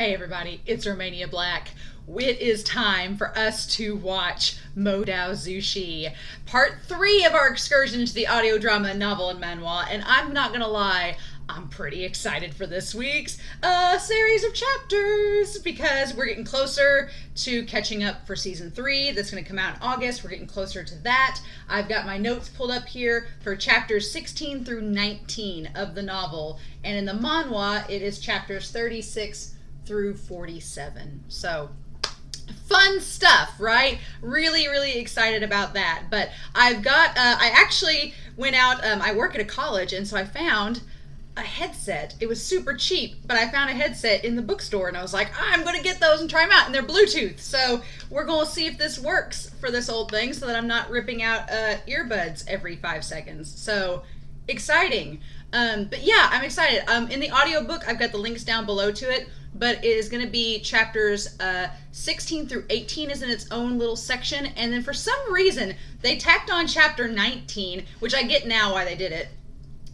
Hey everybody, it's Romania Black. It is time for us to watch Modao Zushi, part 3 of our excursion into the audio drama novel and manhwa, and I'm not gonna lie, I'm pretty excited for this week's series of chapters because we're getting closer to catching up for season 3 that's going to come out in August. We're getting closer to that. I've got my notes pulled up here for chapters 16 through 19 of the novel, and in the manhwa it is chapters 36 through 47. So fun stuff, right? Really excited about that. But I've got I actually went out, I work at a college, and so I found a headset. It was super cheap, but I found a headset in the bookstore and I was like, I'm gonna get those and try them out, and they're Bluetooth, so we're gonna see if this works for this old thing so that I'm not ripping out earbuds every 5 seconds. So exciting. But yeah, I'm excited. In the audiobook, I've got the links down below to it, but it is going to be chapters 16 through 18 is in its own little section, and then for some reason they tacked on chapter 19, which I get now why they did it,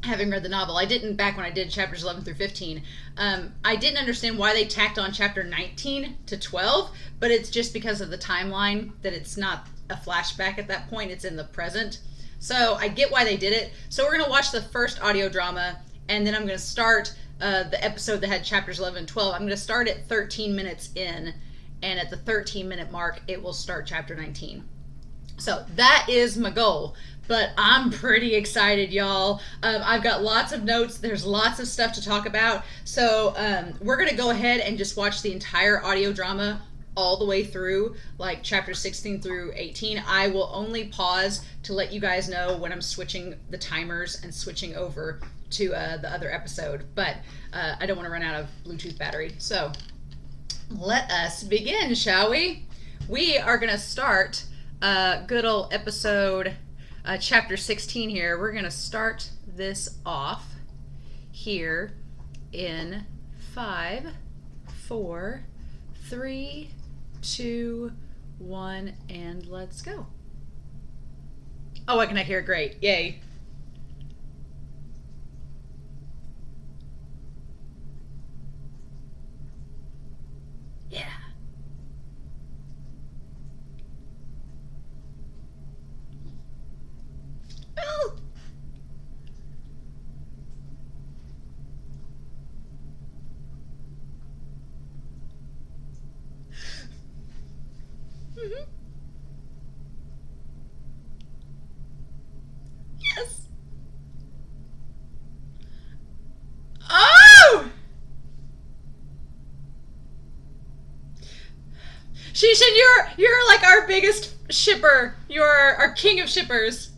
having read the novel. I didn't back when I did chapters 11 through 15. I didn't understand why they tacked on chapter 19 to 12, but it's just because of the timeline, that it's not a flashback at that point, it's in the present. So I get why they did it. So we're going to watch the first audio drama, and then I'm going to start the episode that had chapters 11 and 12. I'm going to start at 13 minutes in, and at the 13-minute mark, it will start chapter 19. So that is my goal. But I'm pretty excited, y'all. I've got lots of notes. There's lots of stuff to talk about. So we're going to go ahead and just watch the entire audio drama all the way through, like chapter 16 through 18. I will only pause to let you guys know when I'm switching the timers and switching over to the other episode. But I don't want to run out of Bluetooth battery. So let us begin, shall we? We are going to start good old episode chapter 16 here. We're going to start this off here in 5, 4, 3, 2, 1, and let's go. Oh, I can hear it great. Yay. Yeah. Oh. Mm-hmm. Yes. Oh! Shishin, you're like our biggest shipper. You're our king of shippers.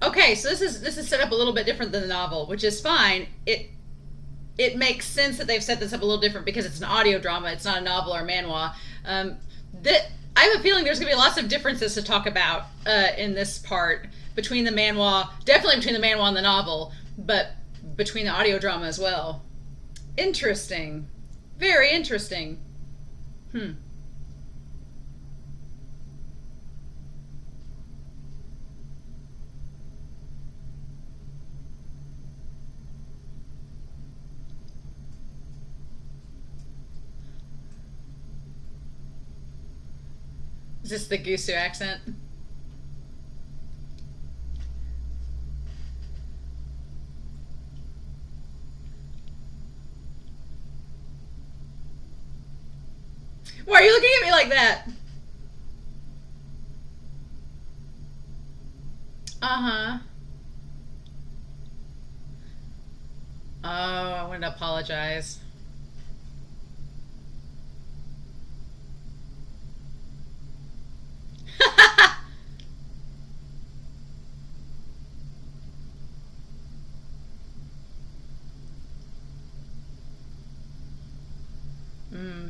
Okay, so this is set up a little bit different than the novel, which is fine. It makes sense that they've set this up a little different because it's an audio drama. It's not a novel or a manhwa. I have a feeling there's going to be lots of differences to talk about in this part between the manhwa, definitely between the manhwa and the novel, but between the audio drama as well. Interesting. Very interesting. Is this the Gusu accent? Why are you looking at me like that? Uh-huh. Oh, I wanted to apologize.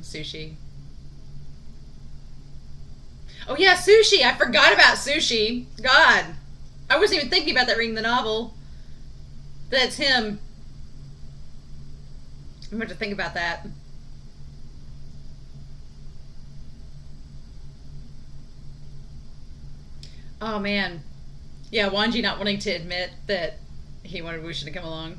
Sushi. Oh yeah, sushi. I forgot about sushi. God. I wasn't even thinking about that reading the novel. That's him. I'm going to think about that. Oh man. Yeah, Wangji not wanting to admit that He wanted WuXian to come along.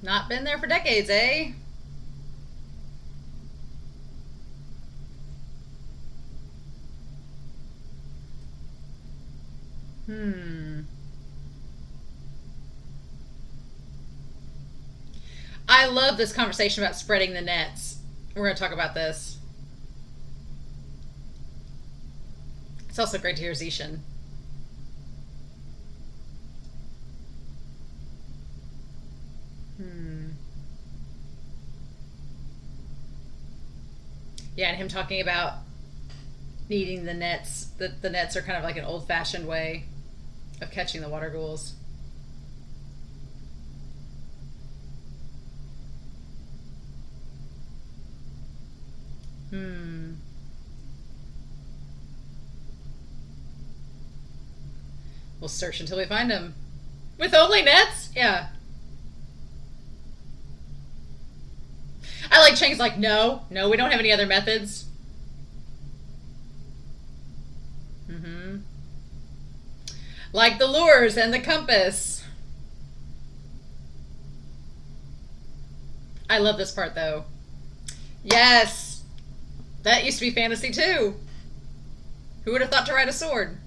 Not been there for decades, eh? I love this conversation about spreading the nets. We're going to talk about this. It's also great to hear Zishan. Yeah, and him talking about needing the nets. The nets are kind of like an old-fashioned way of catching the water ghouls. We'll search until we find him. With only nets? Yeah. I like Chang's like, no, we don't have any other methods. Like the lures and the compass. I love this part though. Yes! That used to be fantasy too. Who would have thought to ride a sword?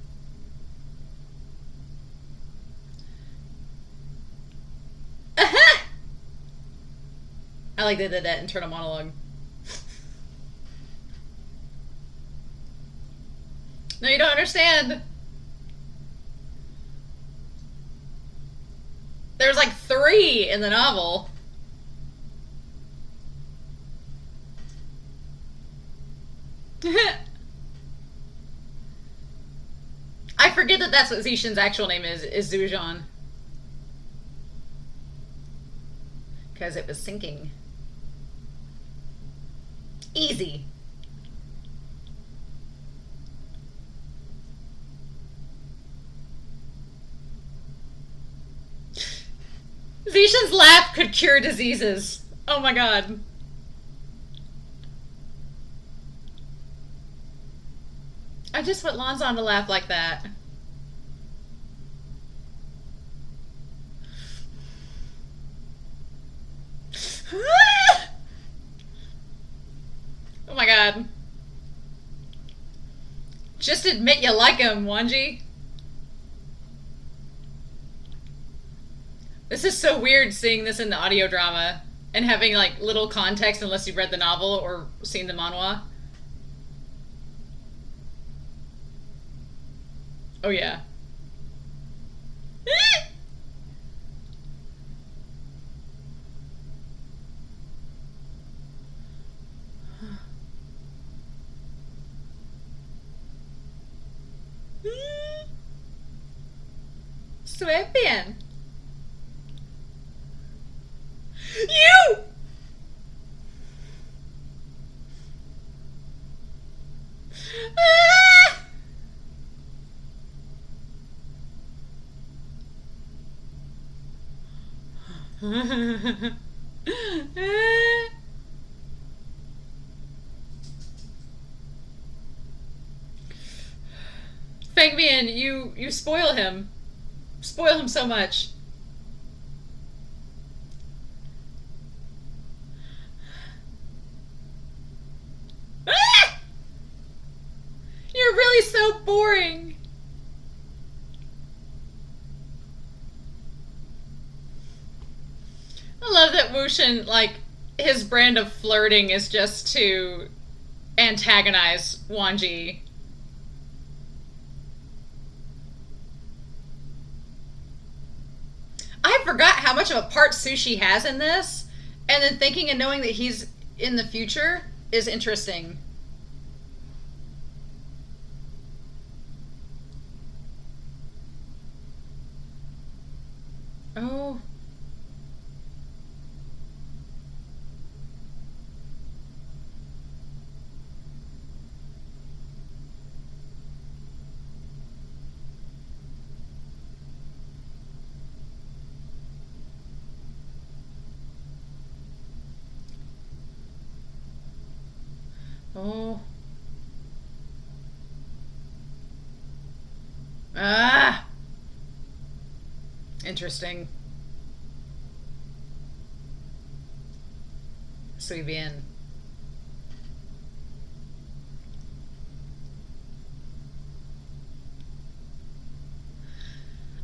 I like they did that internal monologue. No, you don't understand. There's like 3 in the novel. I forget that that's what Zishan's actual name is Zhujian. Because it was sinking. Easy. Zishan's laugh could cure diseases. Oh my god. I just want Lanzan to laugh like that. Oh my god. Just admit you like him, Wangji. This is so weird seeing this in the audio drama and having like little context unless you've read the novel or seen the manhwa. Oh yeah. Swepian. You! Fangbian, you spoil him. Spoil him so much. You're really so boring. I love that WuXian, like, his brand of flirting is just to antagonize Wangji. I forgot how much of a part Sushi has in this, and then thinking and knowing that he's in the future is interesting. Oh. Oh. Ah! Interesting. Muy bien.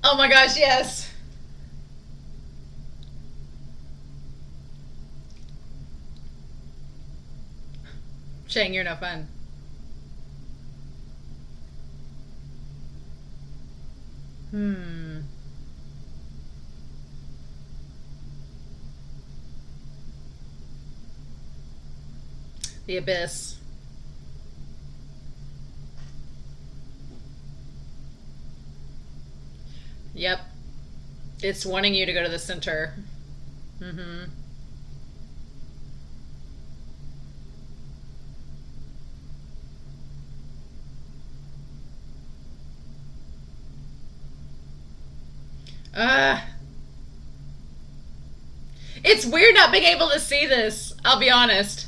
Oh my gosh, yes. Chang, you're no fun. Hmm. The abyss. Yep. It's wanting you to go to the center. Mm-hmm. Uh, it's weird not being able to see this, I'll be honest.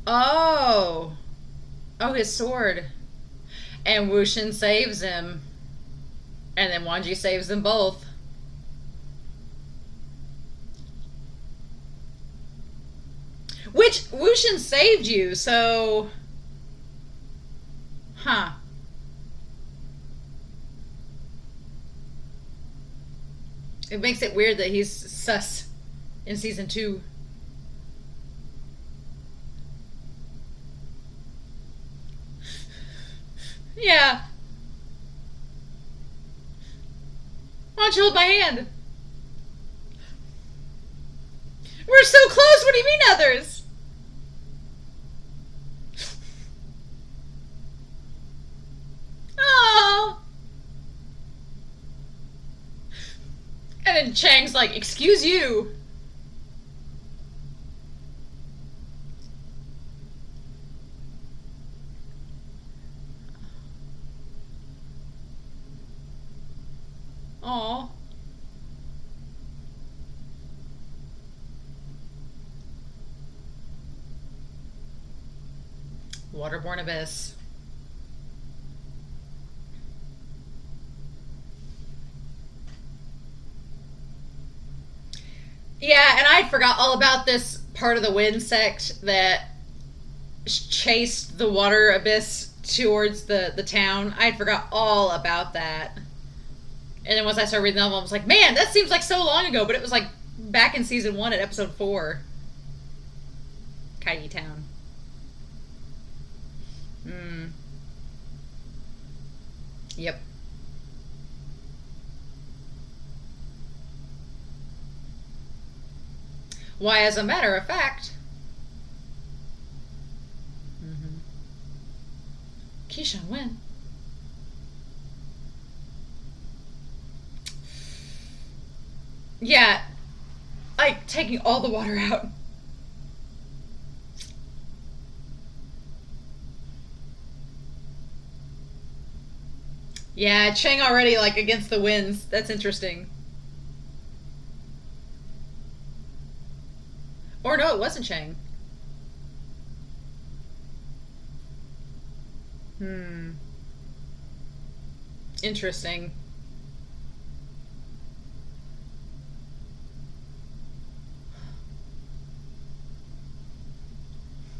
Oh. Oh, his sword. And WuXian saves him. And then Wangji saves them both. Which WuXian saved you, so. Huh. It makes it weird that he's sus in season 2. Yeah. Why don't you hold my hand? We're so close. What do you mean others? Oh. And then Chang's like, excuse you. Aw. Waterborne abyss. Yeah, and I forgot all about this part of the wind sect that chased the water abyss towards the town. I forgot all about that. And then once I started reading the novel, I was like, man, that seems like so long ago, but it was like back in season 1 at episode 4. Kaiji Town. Hmm. Yep. Why, as a matter of fact. Mm-hmm. Keisha, when? Yeah, like taking all the water out. Yeah, Chang already like against the winds. That's interesting. Or no, it wasn't Chang. Hmm. Interesting.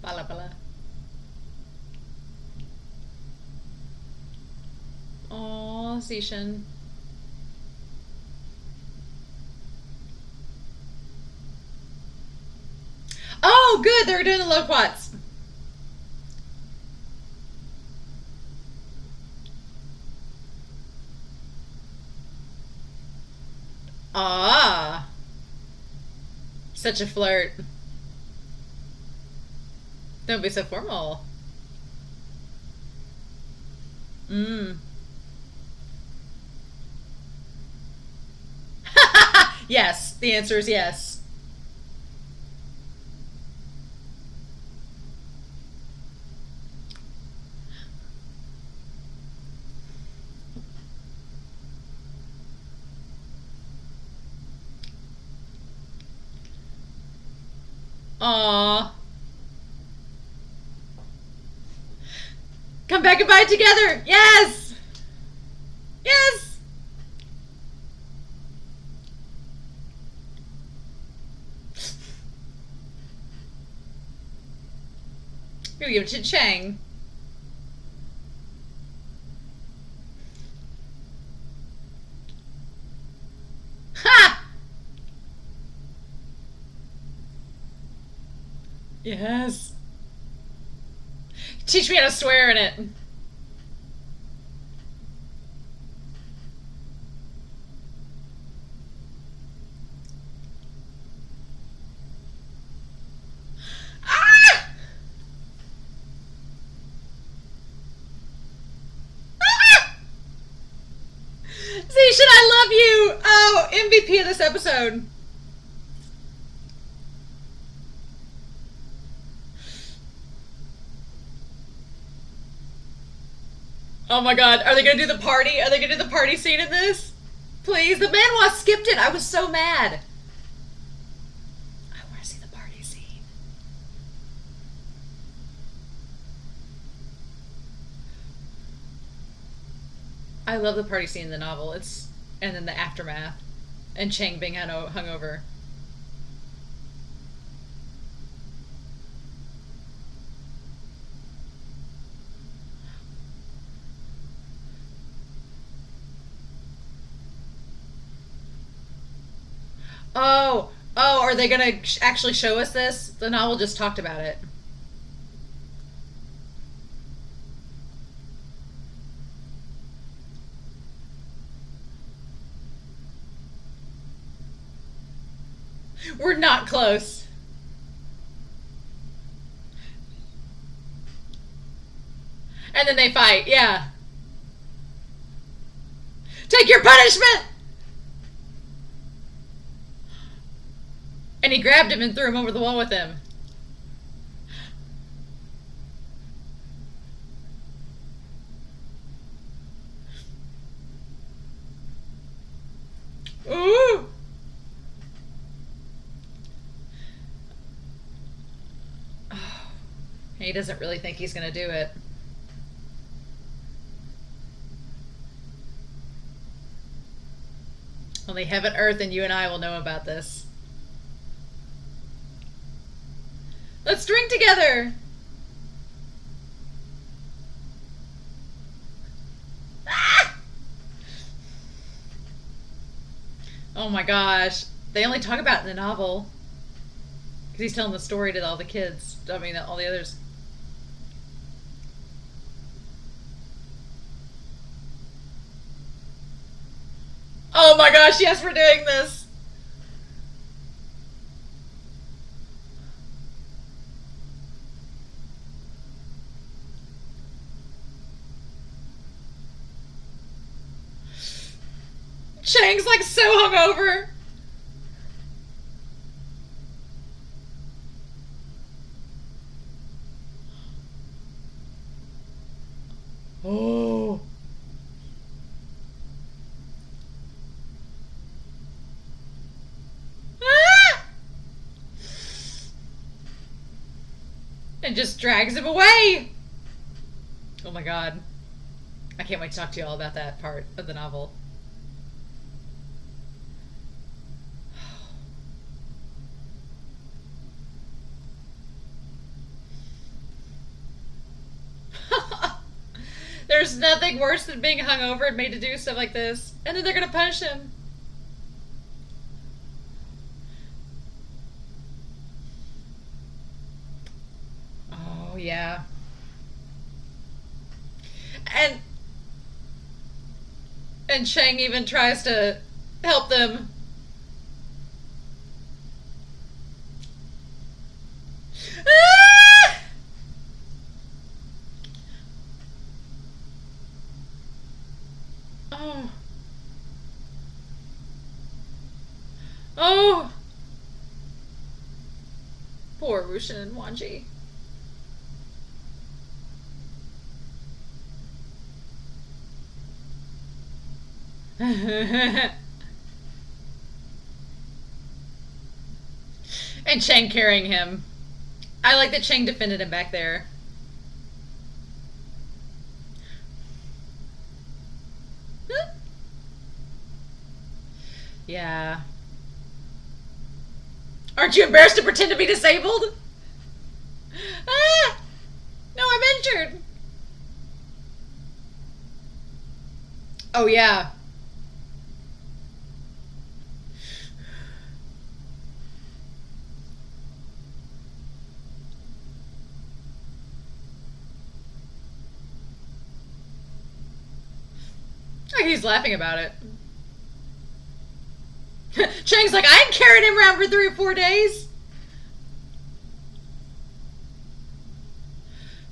Bala bala. Aw, Zishan. Oh, good. They're doing the loquats. Ah, such a flirt. Don't be so formal. Mm. Yes, the answer is yes. Aw. Come back and buy it together. Yes. Yes! We'll give it to Chang. Ha! Yes. Teach me how to swear in it. Ah! Ah! Zishan, I love you! Oh, MVP of this episode. Oh my god, are they gonna do the party? Are they gonna do the party scene in this? Please, the manhwa skipped it. I was so mad. I want to see the party scene. I love the party scene in the novel. And then the aftermath, and Chang being hungover. Oh, are they gonna actually show us this? The novel just talked about it. We're not close. And then they fight, yeah. Take your punishment! And he grabbed him and threw him over the wall with him. Ooh! Oh, he doesn't really think he's gonna do it. Only heaven, earth, and you and I will know about this. Let's drink together! Ah! Oh my gosh. They only talk about it in the novel. Because he's telling the story to all the kids. I mean, all the others. Oh my gosh, yes, we're doing this! Chang's like so hungover. Oh. Ah! And just drags him away. Oh my god. I can't wait to talk to you all about that part of the novel. There's nothing worse than being hungover and made to do stuff like this. And then they're gonna punish him. Oh, yeah. And Chang even tries to help them. Ah! Oh. Oh. Poor WuXian and Wangji. And Chang carrying him. I like that Chang defended him back there. Huh? Yeah. Aren't you embarrassed to pretend to be disabled? Ah! No, I'm injured. Oh, yeah. Oh, he's laughing about it. Chang's like, I ain't carried him around for 3 or 4 days.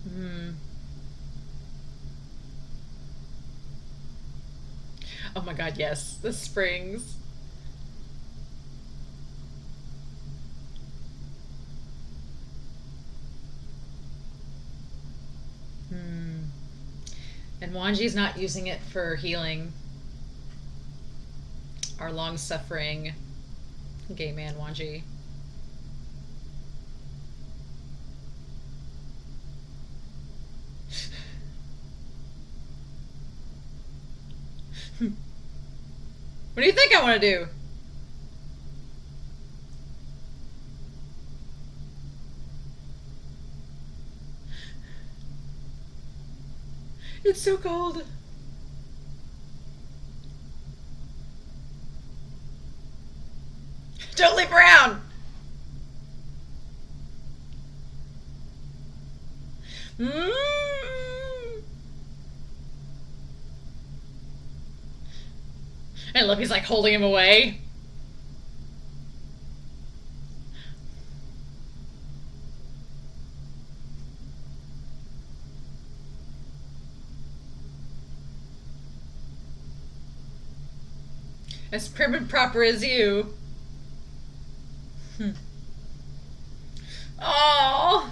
Hmm. Oh my god, yes. The springs. Hmm. And Wangji's not using it for healing. Our long-suffering gay man Wangji. What do you think I want to do? It's so cold. Don't leave around. Mm. I love he's like holding him away. As prim and proper as you. Oh.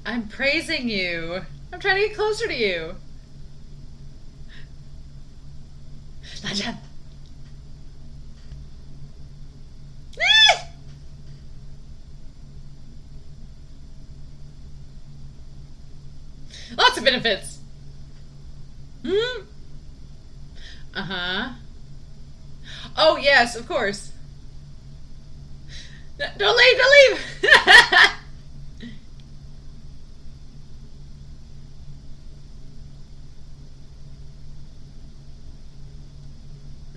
I'm praising you. I'm trying to get closer to you. Najan. Lots of benefits. Hmm. Uh-huh. Oh, yes, of course. Don't leave, don't leave!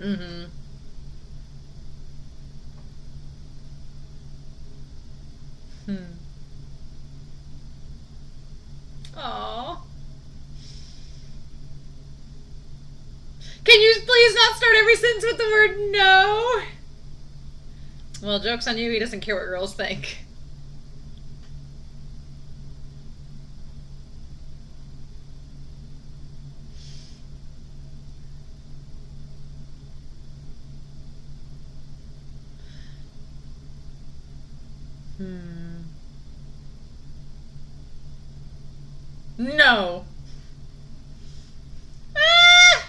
Mm-hmm. Hmm. Aww. Can you please not start every sentence with the word no? Well, joke's on you, he doesn't care what girls think. No. Ah!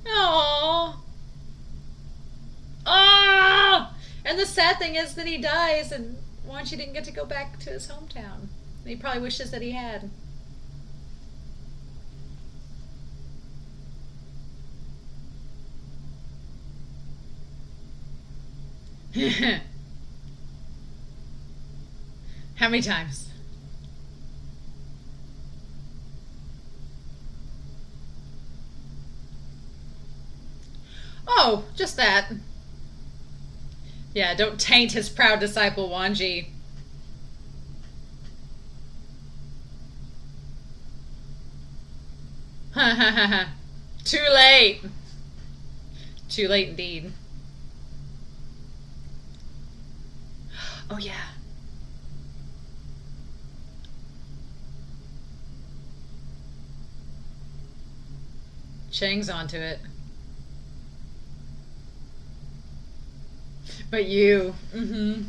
Aww. Oh! And the sad thing is that he dies, and Wangji didn't get to go back to his hometown. He probably wishes that he had. How many times? Oh, just that. Yeah, don't taint his proud disciple, Wangji. Ha ha ha ha. Too late. Too late indeed. Oh, yeah. Chang's onto it. But you. Mm-hmm.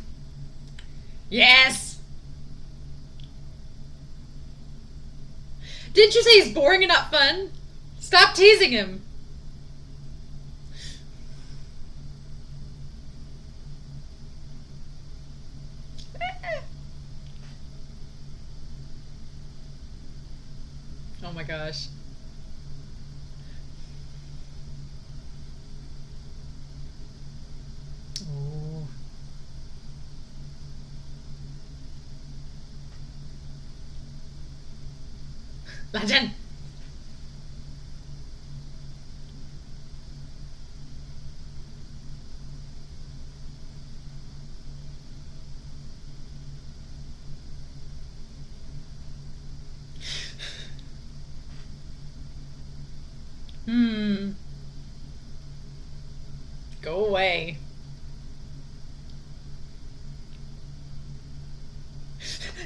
Yes! Didn't you say he's boring and not fun? Stop teasing him. Oh my gosh. Oh. Legend. Hmm. Go away.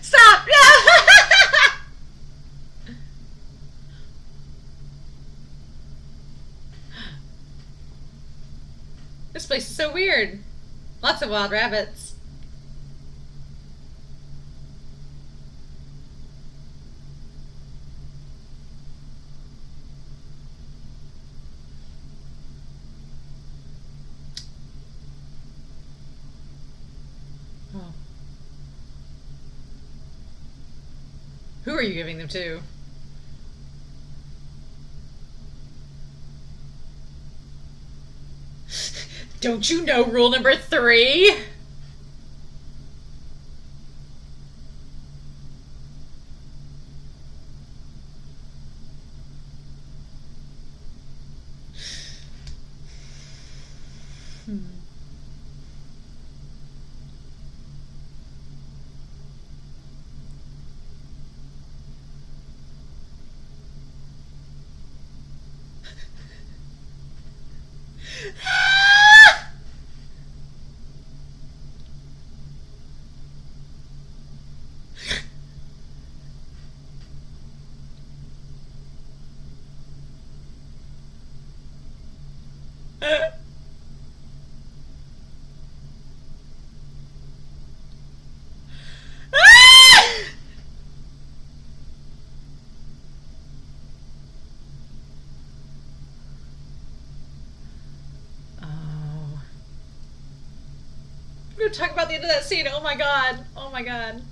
Stop! This place is so weird. Lots of wild rabbits. Oh. Who are you giving them to? Don't you know rule number 3? We're gonna talk about the end of that scene. Oh my god. Oh my god.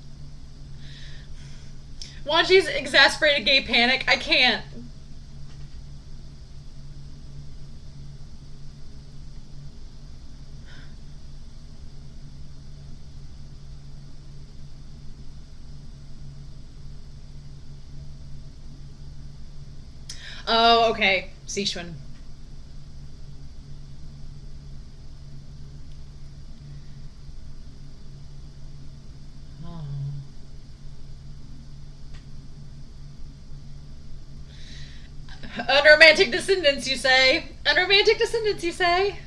Wangji's exasperated gay panic. I can't. Oh, okay. Sichuan. Oh. Unromantic descendants, you say? Unromantic descendants, you say?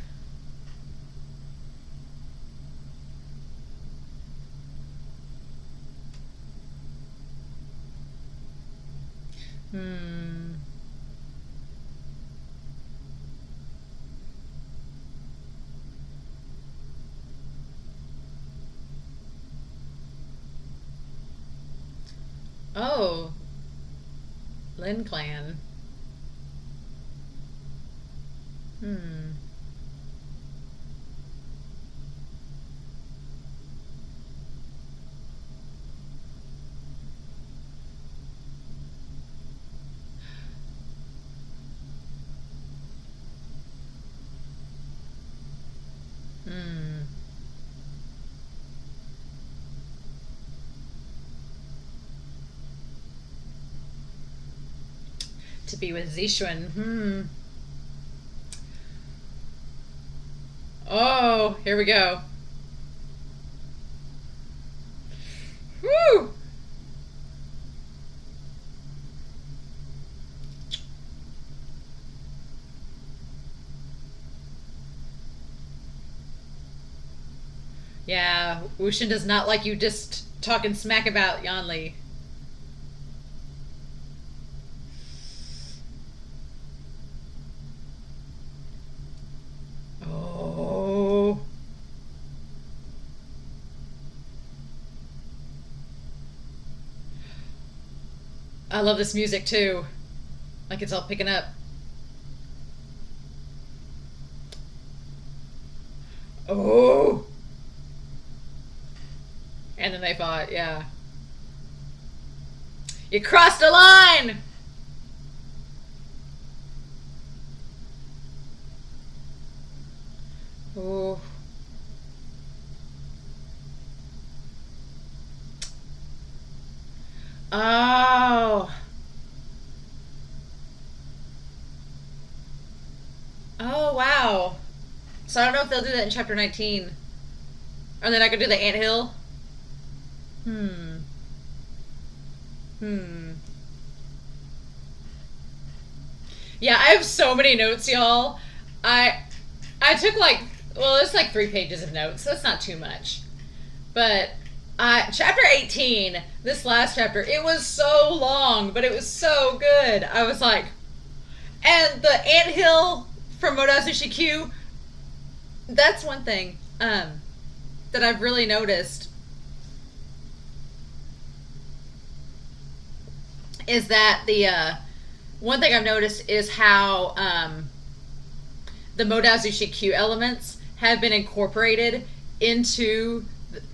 Hmm. Oh. Lin Clan. Hmm. Hmm. To be with Zichuan. Hmm. Oh, here we go. Woo! Yeah, WuXian does not like you just talking smack about Yanli. Oh. I love this music too. Like it's all picking up. Oh. And then they fought, yeah. You crossed a line! Oh. Oh. Oh, wow. So I don't know if they'll do that in chapter 19. Or then I could do the anthill. Hmm. Hmm. Yeah, I have so many notes, y'all. I took like, well, it's like 3 pages of notes. So that's not too much. But chapter 18, this last chapter, it was so long, but it was so good. I was like, and the anthill from Modazushi Q, that's one thing that I've really noticed is that the one thing I've noticed is how the Modazushi Q elements have been incorporated into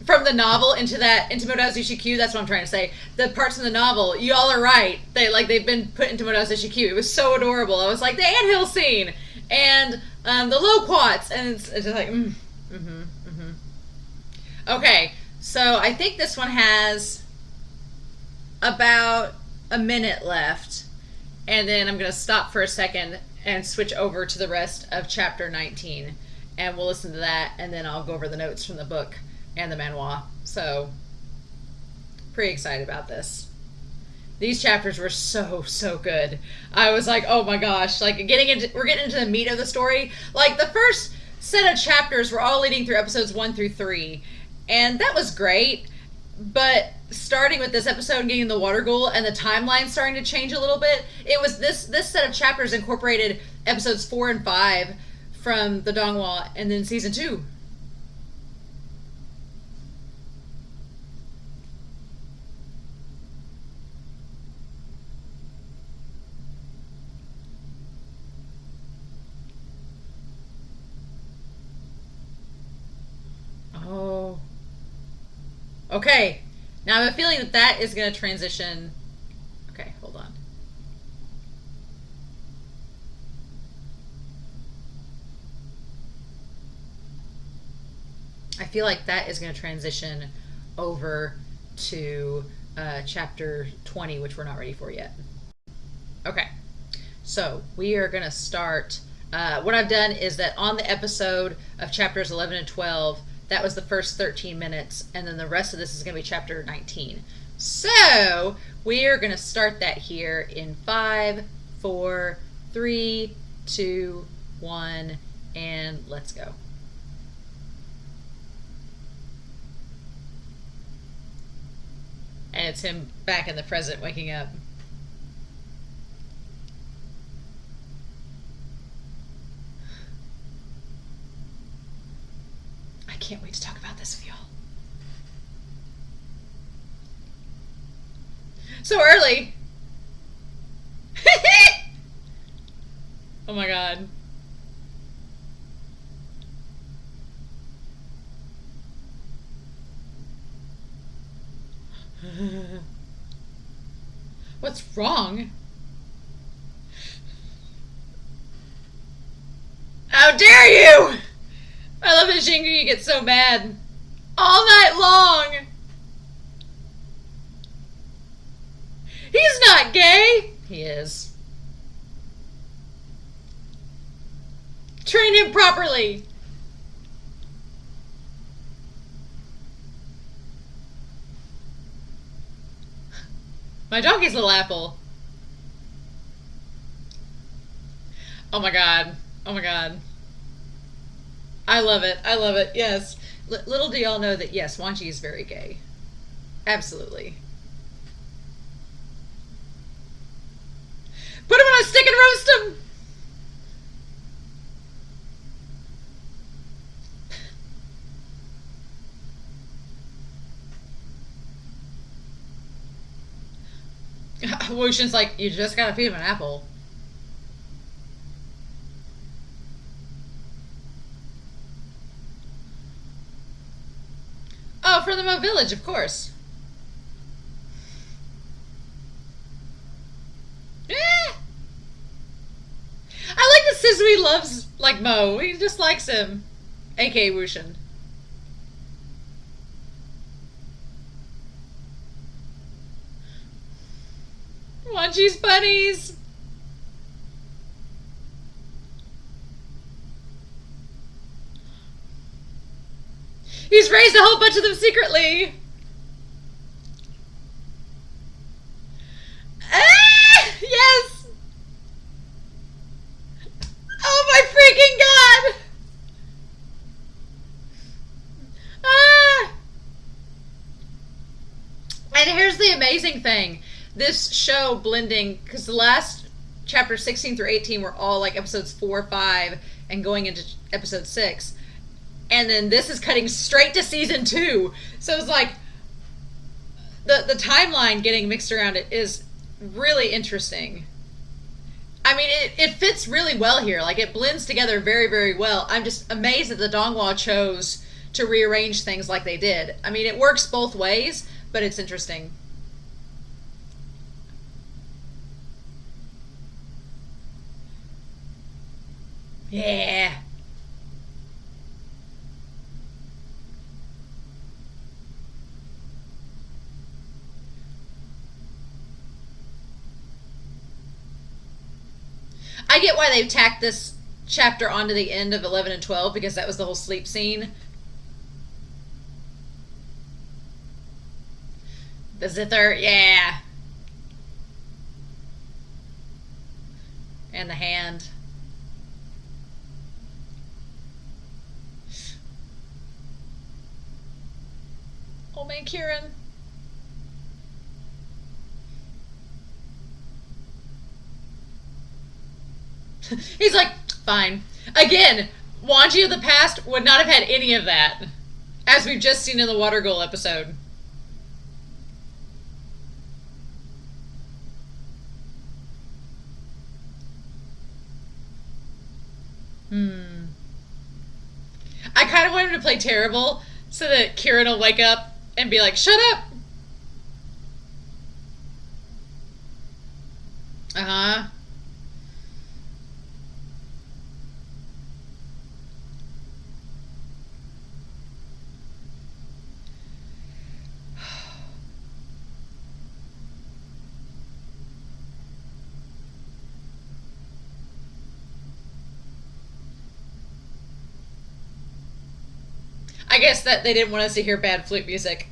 from the novel into Modazushi Q. That's what I'm trying to say. The parts in the novel, you all are right. They've been put into Modazushi Q. It was so adorable. I was like the anthill scene and the loquats, and it's just like Okay, so I think this one has about a minute left, and then I'm going to stop for a second and switch over to the rest of chapter 19, and we'll listen to that, and then I'll go over the notes from the book and the manhwa. So, pretty excited about this. These chapters were so good. I was like, oh my gosh, like we're getting into the meat of the story. Like the first set of chapters were all leading through episodes 1 through 3, and that was great. But starting with this episode and getting the Water Ghoul and the timeline starting to change a little bit, it was this set of chapters incorporated episodes 4 and 5 from the Donghua and then season 2. Oh. Okay. Now I have a feeling that is going to transition. Okay, hold on. I feel like that is going to transition over to chapter 20, which we're not ready for yet. Okay. So we are going to start. What I've done is that on the episode of chapters 11 and 12, that was the first 13 minutes, and then the rest of this is going to be chapter 19. So we are going to start that here in 5, 4, 3, 2, 1, and let's go. And it's him back in the present waking up. I can't wait to talk about this with y'all. So early. Oh my god. What's wrong? How dare you! I love that Shingu gets so mad all night long. He's not gay. He is. Train him properly. My donkey's little apple. Oh my god. Oh my god. I love it. I love it. Yes. Little do y'all know that, yes, Wangji is very gay. Absolutely. Put him on a stick and roast him! WuXian's like, you just gotta feed him an apple. Oh, from the Mo Village, of course. Eh. I like that Suzui loves, like, Mo. He just likes him. aka WuXian. Wangji's bunnies! He's raised a whole bunch of them secretly! Ah! Yes! Oh my freaking god! Ah! And here's the amazing thing. This show blending, because the last chapter 16 through 18 were all like episodes 4, 5, and going into episode 6. And then this is cutting straight to season 2. So it's like the timeline getting mixed around it is really interesting. I mean, it fits really well here. Like, it blends together very, very well. I'm just amazed that the Donghua chose to rearrange things like they did. I mean, it works both ways, but it's interesting. Yeah. I get why they've tacked this chapter onto the end of 11 and 12, because that was the whole sleep scene. The zither, yeah. And the hand. Old man Kieran. He's like, fine. Again, Wangji of the past would not have had any of that, as we've just seen in the Water Ghoul episode. I kind of want him to play terrible so that Kieran will wake up and be like, shut up! Uh-huh. I guess that they didn't want us to hear bad flute music.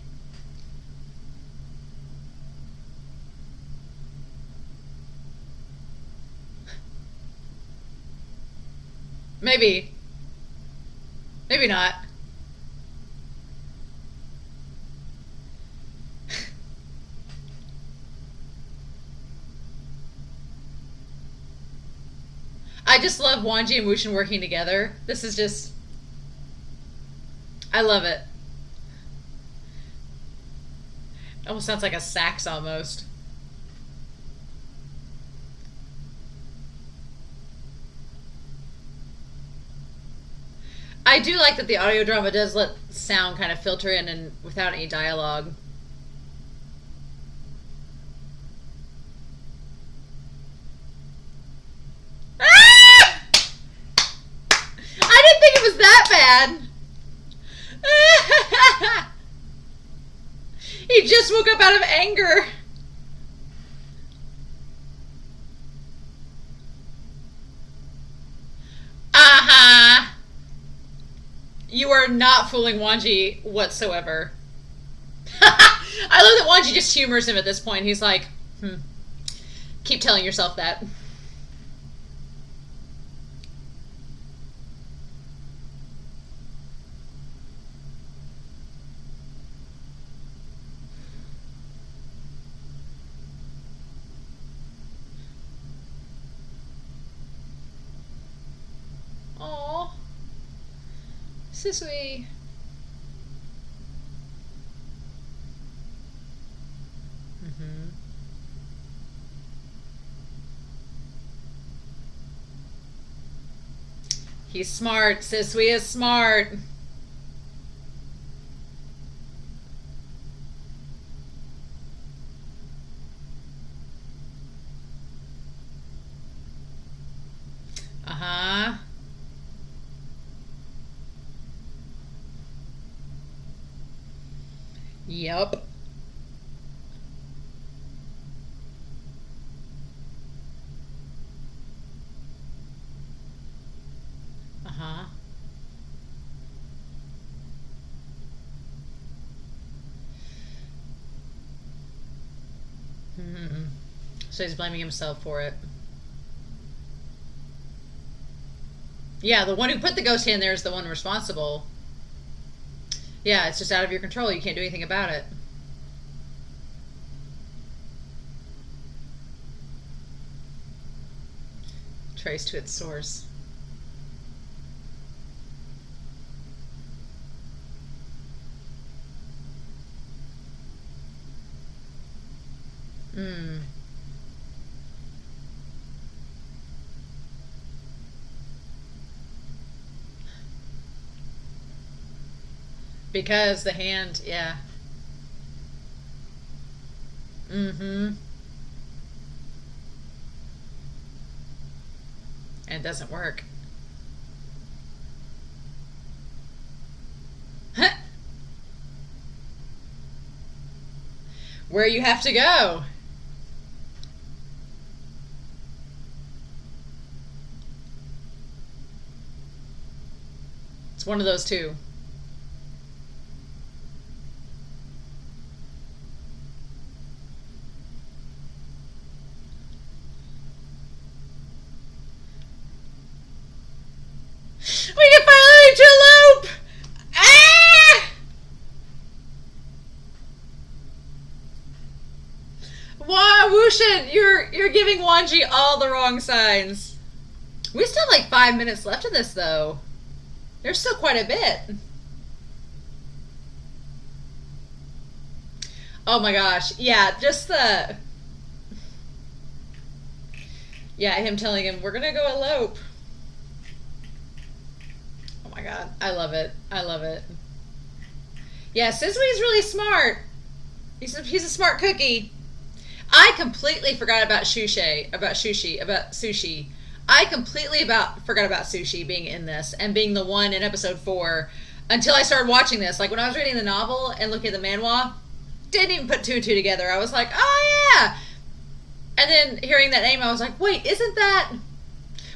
Maybe. Maybe not. I just love Wangji and WuXian working together. This is just... I love it. Almost sounds like a sax almost. I do like that the audio drama does let sound kind of filter in and without any dialogue. Ah! I didn't think it was that bad. He just woke up out of anger. Uh-huh. You are not fooling Wangji whatsoever. I love that Wangji just humors him at this point. He's like, keep telling yourself that. Aww. So sweet. He's smart. Sisui is smart. Yep. Uh-huh. Hmm. So he's blaming himself for it. Yeah, the one who put the ghost hand there is the one responsible. Yeah, it's just out of your control. You can't do anything about it. Trace to its source. Hmm. Because the hand, yeah. Mm-hmm. And it doesn't work. Where you have to go. It's one of those two. We can finally to elope! Ah! Wow, WuXian, you're giving Wangji all the wrong signs. We still have like 5 minutes left of this though. There's still quite a bit. Oh my gosh. Yeah, just the yeah, him telling him we're gonna go elope. Oh my god. I love it. I love it. Yeah, Sizui's really smart. He's a smart cookie. I completely forgot about sushi. I completely forgot about sushi being in this and being the one in episode 4 until I started watching this. Like when I was reading the novel and looking at the manhwa, didn't even put two and two together. I was like, oh yeah. And then hearing that name, I was like, wait, isn't that?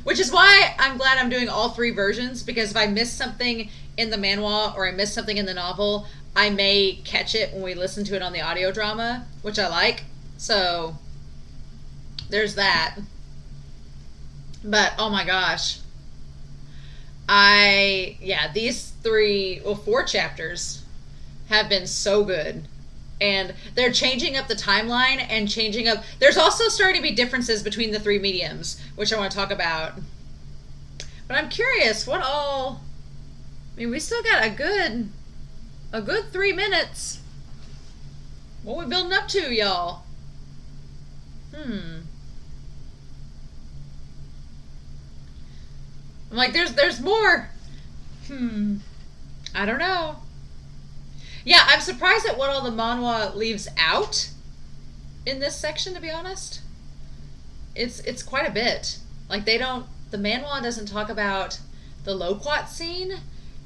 Which is why I'm glad I'm doing all 3 versions, because if I miss something in the manhwa or I miss something in the novel, I may catch it when we listen to it on the audio drama, which I like. So there's that. But oh my gosh. These 4 chapters have been so good. And they're changing up the timeline and changing up. There's also starting to be differences between the 3 mediums, which I want to talk about. But I'm curious, what all. I mean, we still got a good 3 minutes. What are we building up to, y'all? I'm like, there's more. I don't know. Yeah, I'm surprised at what all the manhwa leaves out in this section, to be honest. It's quite a bit. Like the manhwa doesn't talk about the loquat scene.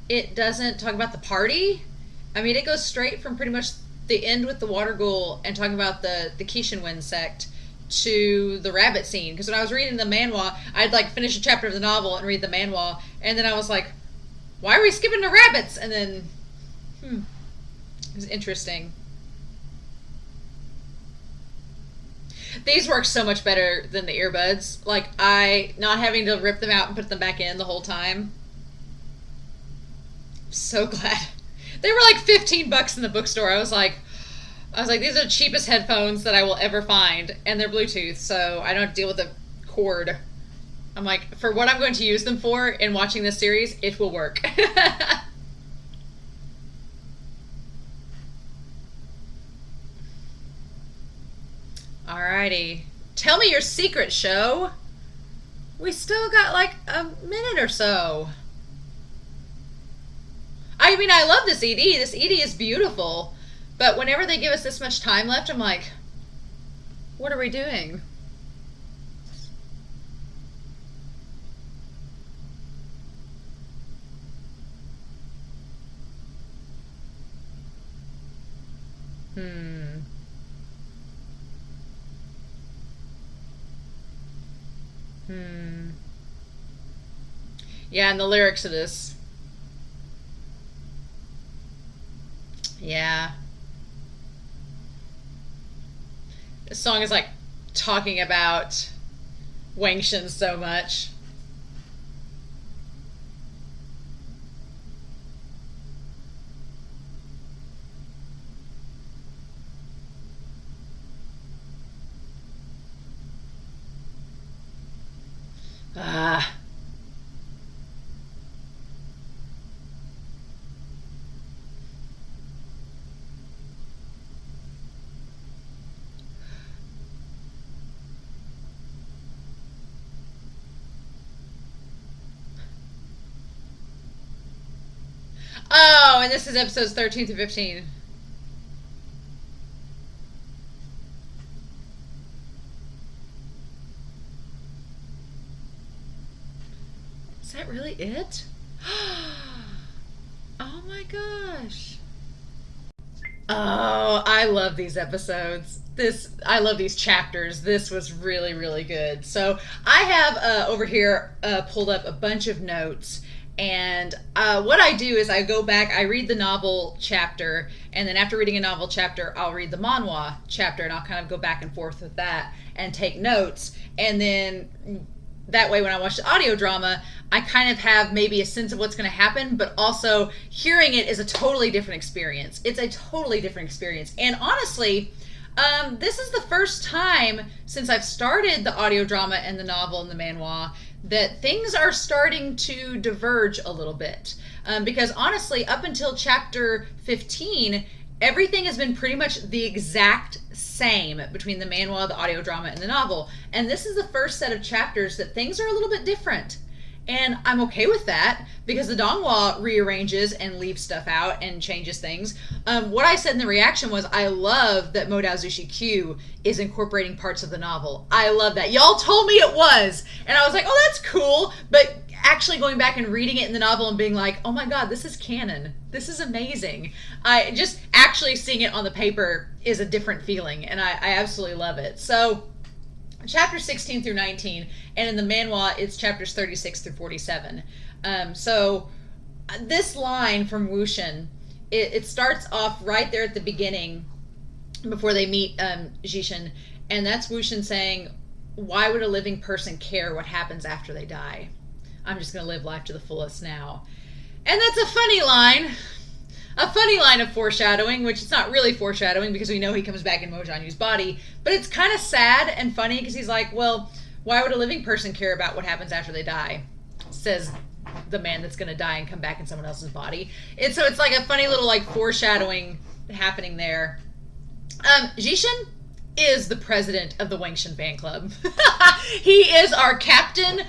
It doesn't talk about the party. I mean, it goes straight from pretty much the end with the Water Ghoul and talking about the Kishinwen sect to the rabbit scene. Because when I was reading the manhwa, I'd like finish a chapter of the novel and read the manhwa, and then I was like, why are we skipping the rabbits? And then, it was interesting. These work so much better than the earbuds. Like, not having to rip them out and put them back in the whole time. So glad. They were like $15 in the bookstore. I was like, these are the cheapest headphones that I will ever find, and they're Bluetooth, so I don't have to deal with the cord. I'm like, for what I'm going to use them for in watching this series, it will work. Alrighty. Tell me your secret, show. We still got like a minute or so. I mean, I love this ED. This ED is beautiful. But whenever they give us this much time left, I'm like, what are we doing? Hmm. Yeah, and the lyrics of this. Yeah. This song is like talking about Wangxian so much. Ah. Oh, and this is episodes 13 to 15. Is that really it? Oh my gosh. Oh, I love these episodes. I love these chapters. This was really, really good. So I have over here pulled up a bunch of notes. And what I do is I go back, I read the novel chapter, and then after reading a novel chapter, I'll read the Manhua chapter, and I'll kind of go back and forth with that and take notes. And then that way when I watch the audio drama, I kind of have maybe a sense of what's going to happen, but also hearing it is a totally different experience. It's a totally different experience. And honestly, this is the first time since I've started the audio drama and the novel and the manhwa that things are starting to diverge a little bit. Because honestly, up until chapter 15, everything has been pretty much the exact same between the manhwa, the audio drama, and the novel. And this is the first set of chapters that things are a little bit different. And I'm okay with that because the Donghua rearranges and leaves stuff out and changes things. What I said in the reaction was I love that Modao Zushi Q is incorporating parts of the novel. I love that. Y'all told me it was. And I was like, oh, that's cool. But actually going back and reading it in the novel and being like, oh my God, this is canon. This is amazing. I just actually seeing it on the paper is a different feeling. And I absolutely love it. So chapter 16 through 19, and in the manhwa it's chapters 36 through 47. So this line from WuXian, it starts off right there at the beginning before they meet Jishin, and that's WuXian saying, why would a living person care what happens after they die? I'm just going to live life to the fullest now. And that's a funny line. A funny line of foreshadowing, which it's not really foreshadowing because we know he comes back in Mo Jianyu's body, but it's kind of sad and funny because he's like, well, why would a living person care about what happens after they die? Says the man that's going to die and come back in someone else's body. And so it's like a funny little like foreshadowing happening there. Jishin is the president of the Wangxian fan club. He is our captain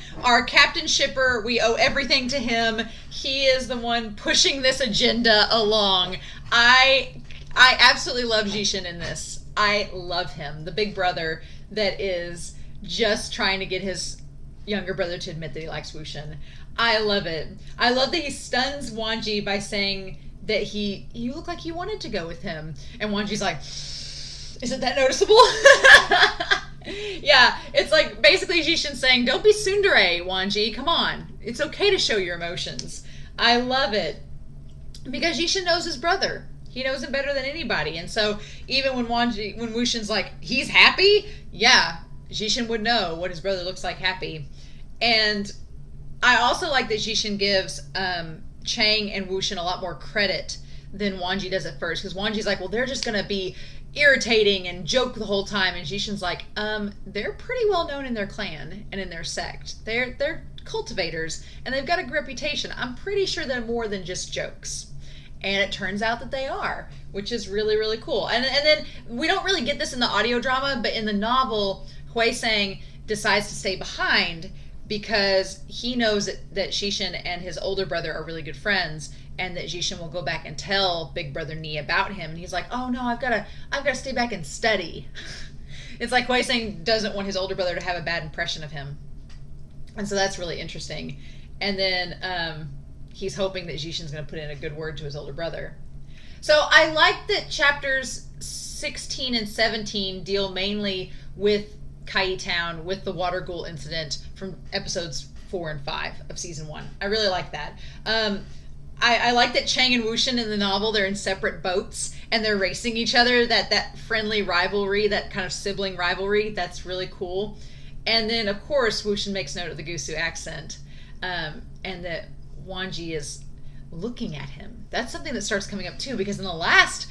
shipper. We owe everything to him. He is the one pushing this agenda along. I absolutely love Jishin in this. I love him. The big brother that is just trying to get his younger brother to admit that he likes WuXian. I love it. I love that he stuns Wangji by saying that you look like you wanted to go with him. And Wanji's like, isn't that noticeable? Yeah, it's like basically Jishin saying, don't be tsundere, Wangji, come on. It's okay to show your emotions. I love it. Because Jishin knows his brother. He knows him better than anybody. And so even when WuXian's like, he's happy? Yeah, Jishin would know what his brother looks like happy. And I also like that Jishin gives Chang and WuXian a lot more credit than Wangji does at first. Because Wanji's like, well, they're just going to be irritating and joke the whole time, and Jishin's like, they're pretty well known in their clan and in their sect. They're cultivators and they've got a good reputation. I'm pretty sure they're more than just jokes. And it turns out that they are, which is really, really cool. And then we don't really get this in the audio drama, but in the novel, Hui Sang decides to stay behind because he knows that Jishin and his older brother are really good friends, and that Jishin will go back and tell Big Brother Ni about him. And he's like, oh no, I've got to stay back and study. It's like Hui Sang doesn't want his older brother to have a bad impression of him. And so that's really interesting. And then he's hoping that Jishin's going to put in a good word to his older brother. So I like that chapters 16 and 17 deal mainly with Kai Town with the Water Ghoul incident from episodes 4 and 5 of season 1. I really like that. I like that Chang and Wuxian in the novel, they're in separate boats and they're racing each other. That friendly rivalry, that kind of sibling rivalry, that's really cool. And then, of course, Wuxian makes note of the Gusu accent, and that Wangji is looking at him. That's something that starts coming up too, because in the last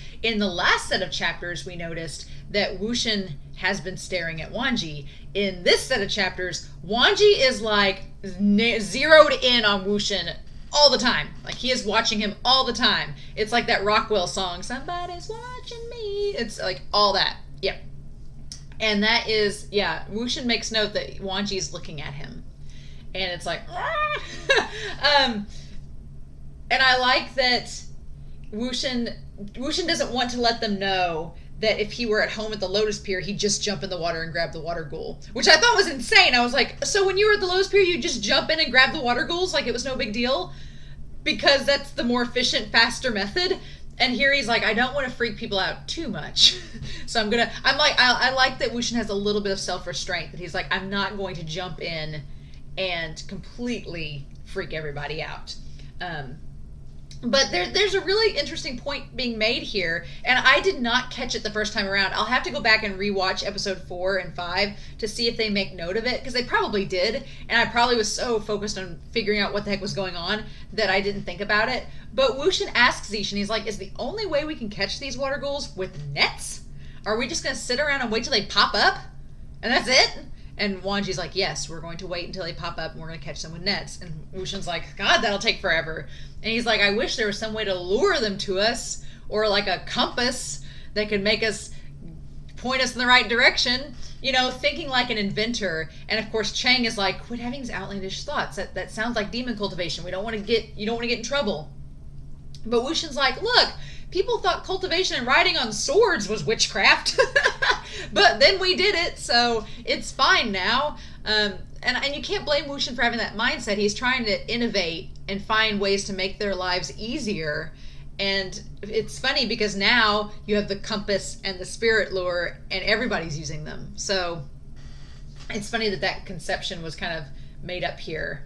set of chapters, we noticed that Wuxian has been staring at Wangji. In this set of chapters, Wangji is like zeroed in on Wuxian all the time. Like, he is watching him all the time. It's like that Rockwell song, "Somebody's watching me." It's like all that. Yep. And that is, yeah, Wuxian makes note that Wangji is looking at him. And it's like, and I like that Wuxian doesn't want to let them know that if he were at home at the Lotus Pier, he'd just jump in the water and grab the Water Ghoul, which I thought was insane. I was like, so when you were at the Lotus Pier, you just jump in and grab the Water Ghouls like it was no big deal? Because that's the more efficient, faster method. And here he's like, I don't want to freak people out too much. So I like that Wuxian has a little bit of self-restraint, that he's like, I'm not going to jump in and completely freak everybody out. But there's a really interesting point being made here, and I did not catch it the first time around. I'll have to go back and rewatch episode 4 and 5 to see if they make note of it, because they probably did, and I probably was so focused on figuring out what the heck was going on that I didn't think about it. But Wuxian asks Zishan, he's like, is the only way we can catch these Water Ghouls with nets? Are we just going to sit around and wait till they pop up? And that's it? And Wangji's like, yes, we're going to wait until they pop up and we're going to catch them with nets. And Wuxian's like, God, that'll take forever. And he's like, I wish there was some way to lure them to us, or like a compass that could make us, point us in the right direction. You know, thinking like an inventor. And of course, Chang is like, quit having these outlandish thoughts. That sounds like demon cultivation. You don't want to get in trouble. But Wuxian's like, look, people thought cultivation and riding on swords was witchcraft. But then we did it, so it's fine now. And you can't blame Wuxian for having that mindset. He's trying to innovate and find ways to make their lives easier. And it's funny because now you have the compass and the spirit lure, and everybody's using them. So it's funny that conception was kind of made up here.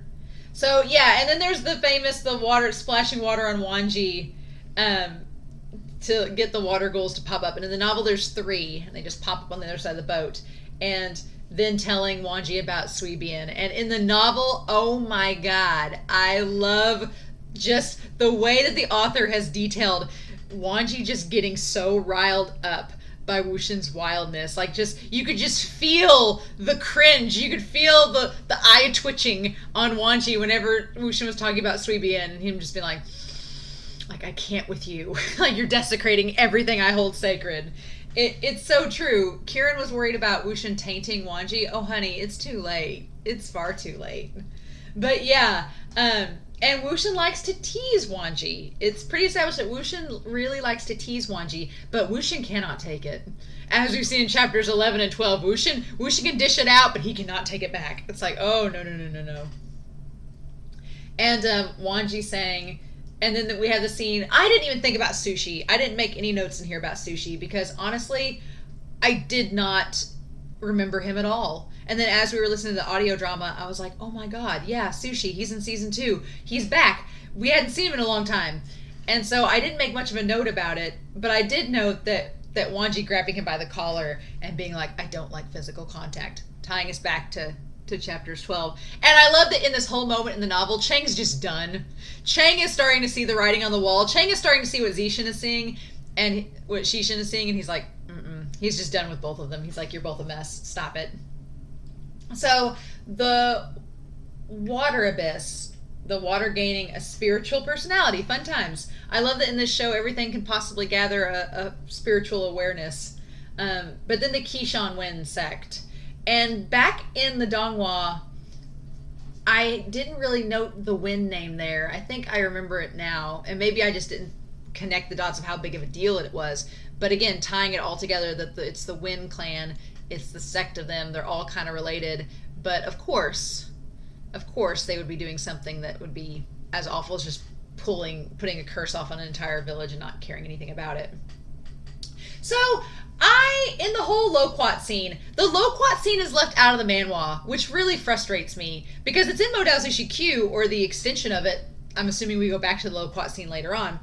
So yeah, and then there's the water, splashing water on Wangji, to get the Water Ghouls to pop up. And in the novel, there's 3, and they just pop up on the other side of the boat. And then telling Wangji about Suibian. And in the novel, oh my God, I love just the way that the author has detailed Wangji just getting so riled up by Wuxian's wildness. Like, you could just feel the cringe. You could feel the eye twitching on Wangji whenever Wuxian was talking about Suibian, and him just being like, I can't with you. Like, you're desecrating everything I hold sacred. It's so true. Kieran was worried about Wuxian tainting Wangji. Oh, honey, it's too late. It's far too late. But yeah, and Wuxian likes to tease Wangji. It's pretty established that Wuxian really likes to tease Wangji, but Wuxian cannot take it. As we've seen in chapters 11 and 12, Wuxian can dish it out, but he cannot take it back. It's like, oh, no. And Wangji saying... And then we have the scene, I didn't even think about sushi. I didn't make any notes in here about sushi because honestly, I did not remember him at all. And then as we were listening to the audio drama, I was like, oh my God, yeah, Sushi, he's in season 2. He's back. We hadn't seen him in a long time. And so I didn't make much of a note about it, but I did note that Wangji grabbing him by the collar and being like, I don't like physical contact, tying us back to chapters 12. And I love that in this whole moment in the novel, Chang's just done. Chang is starting to see the writing on the wall. Chang is starting to see what Zishan is seeing and what Shishan is seeing, and he's like, he's just done with both of them. He's like, you're both a mess. Stop it. So the water abyss, the water gaining a spiritual personality. Fun times. I love that in this show, everything can possibly gather a spiritual awareness. But then the Kishan Wen sect. And back in the Donghua, I didn't really note the Wen name there. I think I remember it now. And maybe I just didn't connect the dots of how big of a deal it was. But again, tying it all together, that it's the Wen clan, it's the sect of them, they're all kind of related. But of course, they would be doing something that would be as awful as just putting a curse off on an entire village and not caring anything about it. So In the whole loquat scene, the loquat scene is left out of the manhwa, which really frustrates me because it's in Modao Zushi Q, or the extension of it. I'm assuming we go back to the loquat scene later on.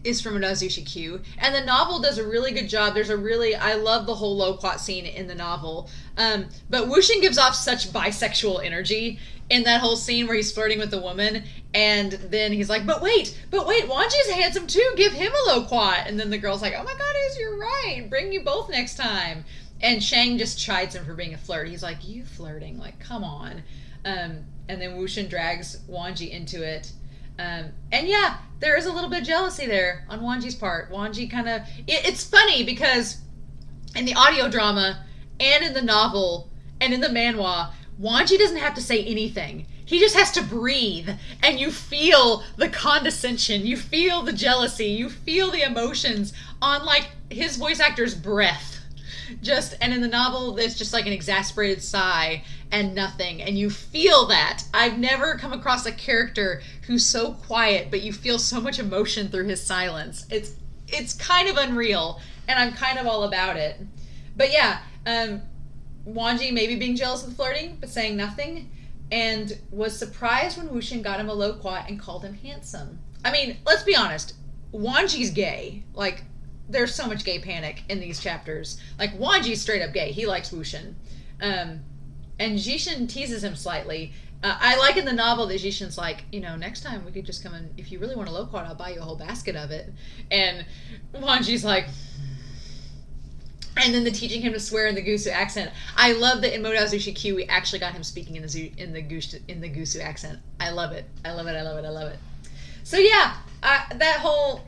Is from Modao Zushi Q, and the novel does a really good job. I love the whole loquat scene in the novel. But WuXian gives off such bisexual energy in that whole scene where he's flirting with the woman, and then he's like, but wait, Wangji's handsome too, give him a loquat. And then the girl's like, oh my god, you're right, bring you both next time. And Chang just chides him for being a flirt. He's like, you flirting, like, come on. And then WuXian drags Wangji into it. And yeah, there is a little bit of jealousy there on Wangji's part. Wangji kind of... It's funny because in the audio drama and in the novel and in the manhwa, Wangji doesn't have to say anything. He just has to breathe, and you feel the condescension, you feel the jealousy, you feel the emotions on, like, his voice actor's breath. And in the novel, there's just like an exasperated sigh and nothing, and you feel that. I've never come across a character who's so quiet, but you feel so much emotion through his silence. It's kind of unreal, and I'm kind of all about it. But yeah, Wangji maybe being jealous of the flirting, but saying nothing, and was surprised when WuXian got him a loquat and called him handsome. I mean, let's be honest, Wangji's gay. Like, there's so much gay panic in these chapters. Like, Wangji's straight up gay. He likes WuXian. And Jishin teases him slightly. I like in the novel that Jishin's like, next time we could just come and, if you really want a loquat, I'll buy you a whole basket of it. And Wangji's like... And then the teaching him to swear in the Gusu accent. I love that in Modao Zushi Q we actually got him speaking in the Gusu accent. I love it. I love it. So yeah, that whole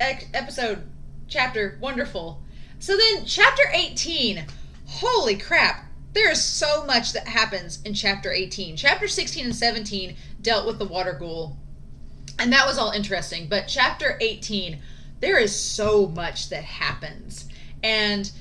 episode, chapter, wonderful. So then chapter 18, holy crap. There is so much that happens in chapter 18. Chapter 16 and 17 dealt with the Water Ghoul, and that was all interesting. But chapter 18, there is so much that happens. And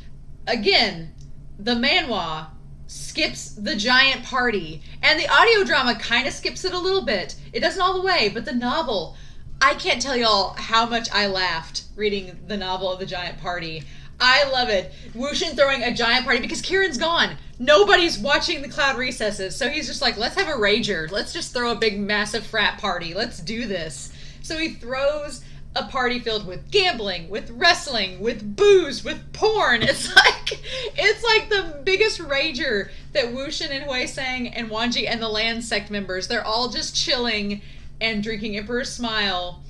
again, the manhwa skips the giant party, and the audio drama kind of skips it a little bit. It doesn't all the way, but the novel, I can't tell y'all how much I laughed reading the novel of the giant party. I love it. WuXian throwing a giant party because Kieran's gone. Nobody's watching the Cloud Recesses, so he's just like, let's have a rager. Let's just throw a big, massive frat party. Let's do this. So he throws a party filled with gambling, with wrestling, with booze, with porn. It's like the biggest rager that WuXian and Huisang and Wangji and the Land Sect members, they're all just chilling and drinking Emperor's Smile.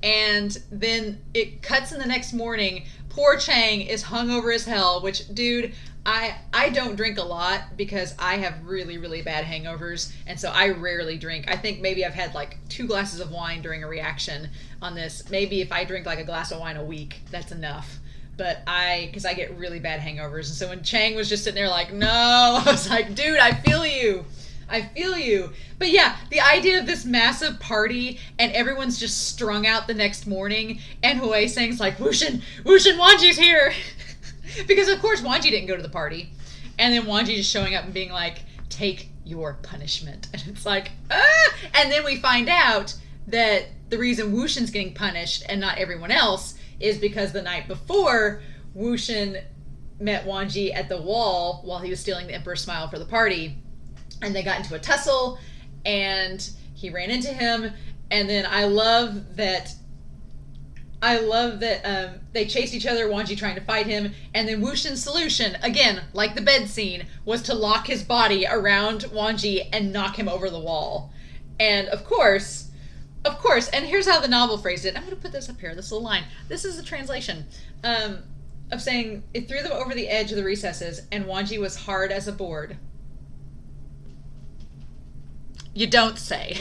And then it cuts in the next morning. Poor Chang is hungover as hell, which, dude, I don't drink a lot because I have really, really bad hangovers, and so I rarely drink. I think maybe I've had like 2 glasses of wine during a reaction on this. Maybe if I drink like a glass of wine a week, that's enough. But because I get really bad hangovers, and so when Chang was just sitting there like, no, I was like, dude, I feel you. But yeah, the idea of this massive party and everyone's just strung out the next morning, and Huisang's like, WuXian, Wangji's here. Because of course Wangji didn't go to the party. And then Wangji just showing up and being like, take your punishment. And it's like, ah! And then we find out that the reason WuXian's getting punished and not everyone else is because the night before, WuXian met Wangji at the wall while he was stealing the Emperor's Smile for the party. And they got into a tussle, and he ran into him. And then I love that they chased each other, Wangji trying to fight him, and then WuXian's solution, again, like the bed scene, was to lock his body around Wangji and knock him over the wall. And of course, and here's how the novel phrased it. I'm going to put this up here, this little line. This is the translation of saying, it threw them over the edge of the recesses, and Wangji was hard as a board. You don't say.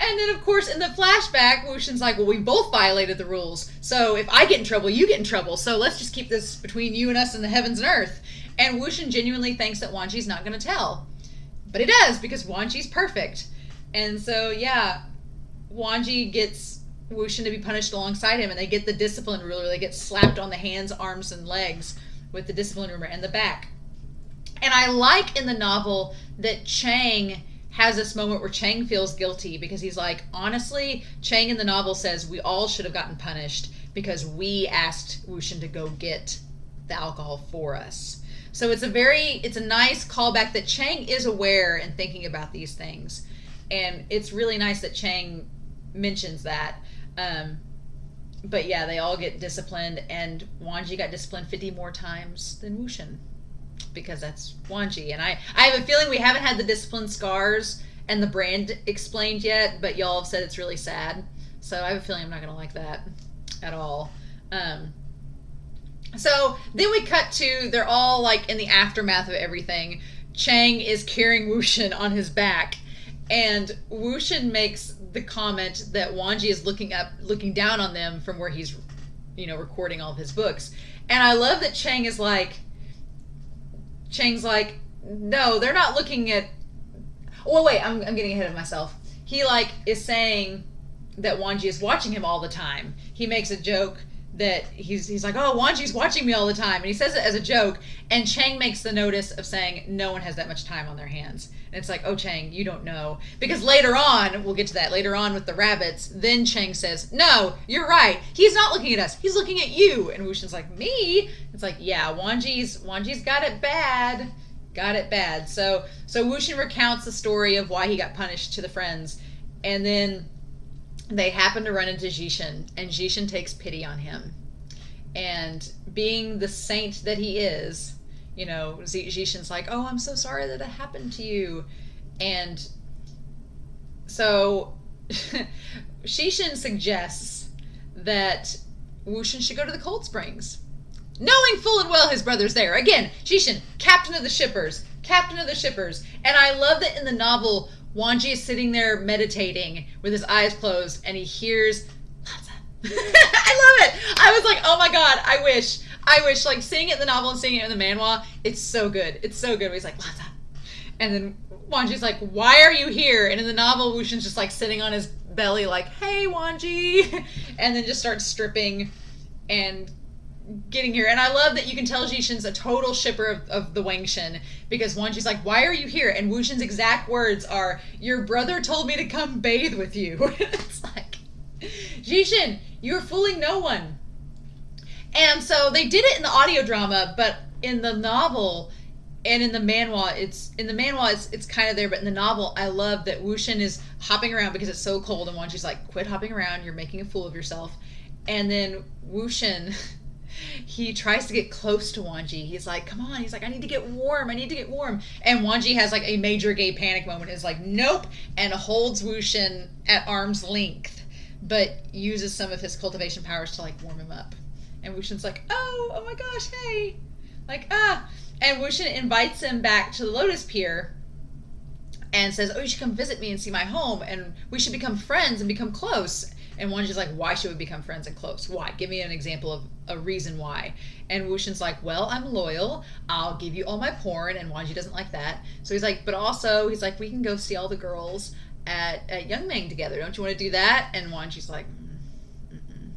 And then, of course, in the flashback, WuXian's like, well, we both violated the rules. So if I get in trouble, you get in trouble. So let's just keep this between you and us and the heavens and earth. And WuXian genuinely thinks that Wangji's not going to tell. But he does, because Wangji's perfect. And so, yeah, Wangji gets WuXian to be punished alongside him, and they get the discipline ruler. They get slapped on the hands, arms, and legs with the discipline ruler and the back. And I like in the novel that Chang has this moment where Chang feels guilty because he's like, honestly, Chang in the novel says we all should have gotten punished because we asked WuXian to go get the alcohol for us. So it's a nice callback that Chang is aware and thinking about these things. And it's really nice that Chang mentions that. But yeah, they all get disciplined, and Wangji got disciplined 50 more times than WuXian, because that's Wangji. And I have a feeling we haven't had the discipline scars and the brand explained yet, but y'all have said it's really sad. So I have a feeling I'm not going to like that at all. So then we cut to, they're all like in the aftermath of everything. Chang is carrying WuXian on his back, and WuXian makes the comment that Wangji is looking down on them from where he's, recording all of his books. And I love that Chang's like, no, they're not looking at. Well, wait, I'm getting ahead of myself. He is saying that Wangji is watching him all the time. He makes a joke that he's like, oh, Wangji's watching me all the time, and he says it as a joke. And Chang makes the notice of saying no one has that much time on their hands. And it's like, oh, Chang, you don't know. Because later on, we'll get to that later on with the rabbits, then Chang says, no, you're right. He's not looking at us. He's looking at you. And WuXian's like, me? It's like, yeah, Wangji's got it bad. Got it bad. So WuXian recounts the story of why he got punished to the friends. And then they happen to run into Jishin, and Jishin takes pity on him. And being the saint that he is, Jishin's like, oh, I'm so sorry that it happened to you. And so Jishin suggests that WuXian should go to the cold springs, knowing full and well his brother's there. Again, Jishin, captain of the shippers. And I love that in the novel, Wangji is sitting there meditating with his eyes closed, and he hears Lhasa. I love it. I was like, oh my god, I wish, like, seeing it in the novel and seeing it in the manhwa, it's so good. Where he's like, Lhasa. And then Wangji's like, why are you here? And in the novel, WuXian's just like sitting on his belly like, hey, Wangji. And then just starts stripping and getting here. And I love that you can tell Jishin's a total shipper of the Wangji, because Wangji's like, why are you here? And WuXian's exact words are, your brother told me to come bathe with you. It's like, Jishin, you're fooling no one. And so they did it in the audio drama, but in the novel and in the manhwa, it's kind of there, but in the novel, I love that WuXian is hopping around because it's so cold, and Wangji's like, quit hopping around, you're making a fool of yourself. And then WuXian, he tries to get close to Wangji. He's like, come on. He's like, I need to get warm. And Wangji has like a major gay panic moment. Is like, nope. And holds WuXian at arm's length, but uses some of his cultivation powers to like warm him up. And WuXian's like, oh my gosh, hey. And WuXian invites him back to the Lotus Pier and says, oh, you should come visit me and see my home, and we should become friends and become close. And Wangji's like, why should we become friends and close? Why? Give me an example of a reason why. And Wuxian's like, well, I'm loyal. I'll give you all my porn. And Wangji doesn't like that. So he's like, but also, he's like, we can go see all the girls at Youngmang together. Don't you want to do that? And Wangji's like, mm-mm.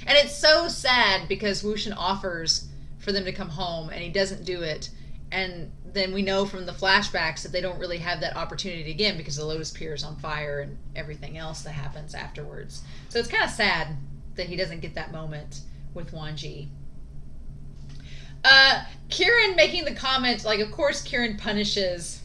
And it's so sad because Wuxian offers for them to come home and he doesn't do it. And then we know from the flashbacks that they don't really have that opportunity again because the Lotus Pier is on fire and everything else that happens afterwards. So it's kind of sad that he doesn't get that moment with Wangji. Kieran making the comment, like, of course Kieran punishes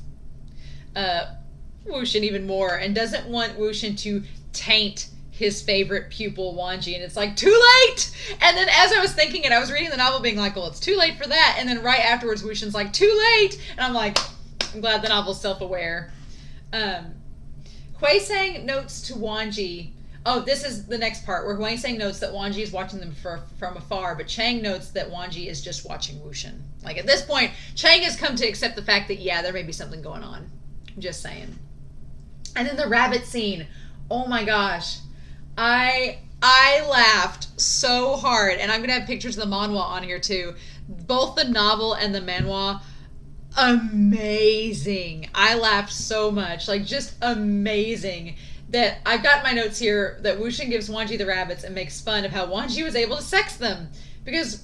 Wuxian even more and doesn't want Wuxian to taint his favorite pupil, Wangji, and it's like, too late! And then as I was thinking it, I was reading the novel being like, well, it's too late for that, and then right afterwards, Wuxian's like, too late! And I'm like, I'm glad the novel's self-aware. Huisang notes to Wangji, oh, this is the next part, where Huisang notes that Wangji is watching them from afar, but Chang notes that Wangji is just watching Wuxian. Like, at this point, Chang has come to accept the fact that, yeah, there may be something going on. I'm just saying. And then the rabbit scene, oh my gosh. I laughed so hard, and I'm gonna have pictures of the manhwa on here too. Both the novel and the manhwa, amazing. I laughed so much, like just amazing. That I've got my notes here that Wuxian gives Wangji the rabbits and makes fun of how Wangji was able to sex them because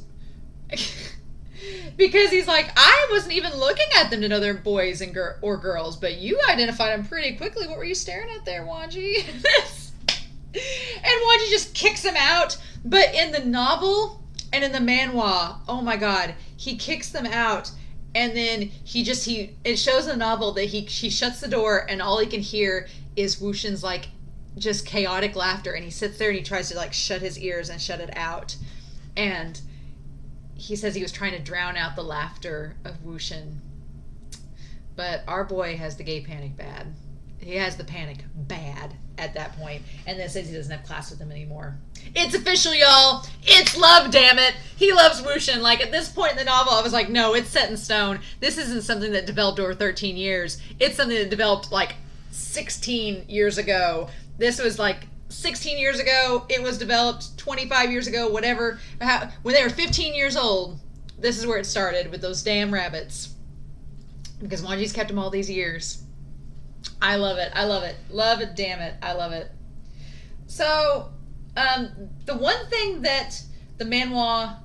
Because he's like, I wasn't even looking at them to know they're boys and or girls, but you identified them pretty quickly. What were you staring at there, Wangji? And Wangji just kicks him out. But in the novel and in the manhwa, oh my god, he kicks them out. And then it shows in the novel that she shuts the door and all he can hear is WuXian's like just chaotic laughter. And he sits there and he tries to like shut his ears and shut it out. And he says he was trying to drown out the laughter of WuXian. But our boy has the gay panic bad. He has the panic bad at that point, and then says he doesn't have class with him anymore. It's official, y'all. It's love, damn it. He loves WuXian. Like, at this point in the novel, I was like, no, it's set in stone. This isn't something that developed over 13 years. It's something that developed, like, 16 years ago. This was, like, 16 years ago. It was developed 25 years ago, whatever. When they were 15 years old, this is where it started, with those damn rabbits. Because Wangji's kept them all these years. I love it. I love it. Love it, damn it. I love it. So, the one thing that the manhwa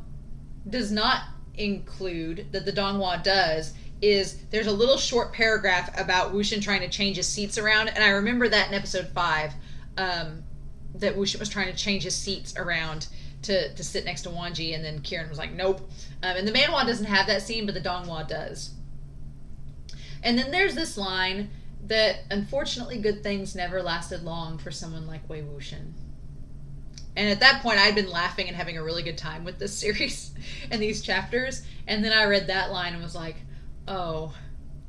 does not include, that the donghua does, is there's a little short paragraph about WuXian trying to change his seats around. And I remember that in episode 5, that WuXian was trying to change his seats around to sit next to Wangji. And then Kieran was like, nope. And the manhwa doesn't have that scene, but the donghua does. And then there's this line that, unfortunately, good things never lasted long for someone like Wei Wuxian. And at that point, I'd been laughing and having a really good time with this series and these chapters. And then I read that line and was like, oh,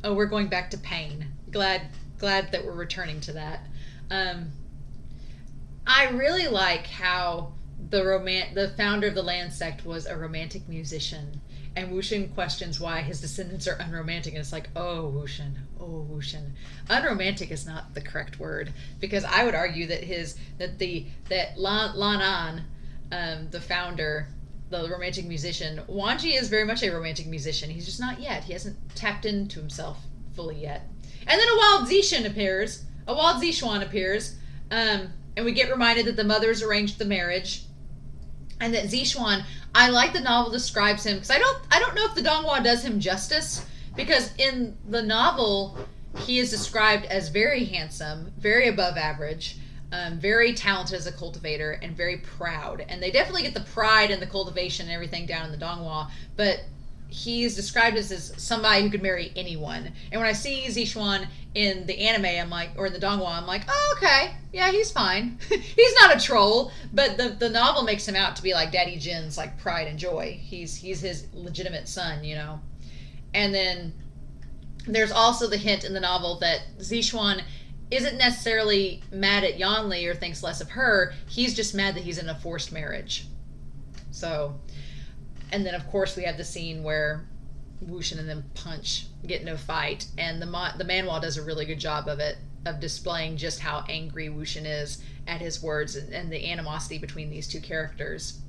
we're going back to pain. Glad that we're returning to that. I really like how the founder of the land sect was a romantic musician. And Wuxian questions why his descendants are unromantic, and it's like, oh, Wuxian. Unromantic is not the correct word, because I would argue that Lan An, the founder, the romantic musician, Wangji is very much a romantic musician. He's just not yet. He hasn't tapped into himself fully yet. And then a wild Zishan appears, and we get reminded that the mothers arranged the marriage. And that Zishuan, I like the novel describes him, because I don't know if the donghua does him justice, because in the novel he is described as very handsome, very above average, very talented as a cultivator, and very proud. And they definitely get the pride and the cultivation and everything down in the donghua, but he's described as somebody who could marry anyone. And when I see Zishuan in the anime, I'm like, or in the donghua, I'm like, oh, okay, yeah, he's fine. He's not a troll, but the novel makes him out to be like Daddy Jin's like pride and joy. He's his legitimate son, you know. And then there's also the hint in the novel that Zishuan isn't necessarily mad at Yanli or thinks less of her. He's just mad that he's in a forced marriage. So, and then of course we have the scene where Wuxian and them get into a fight, and the manhwa does a really good job of displaying just how angry Wuxian is at his words and the animosity between these two characters.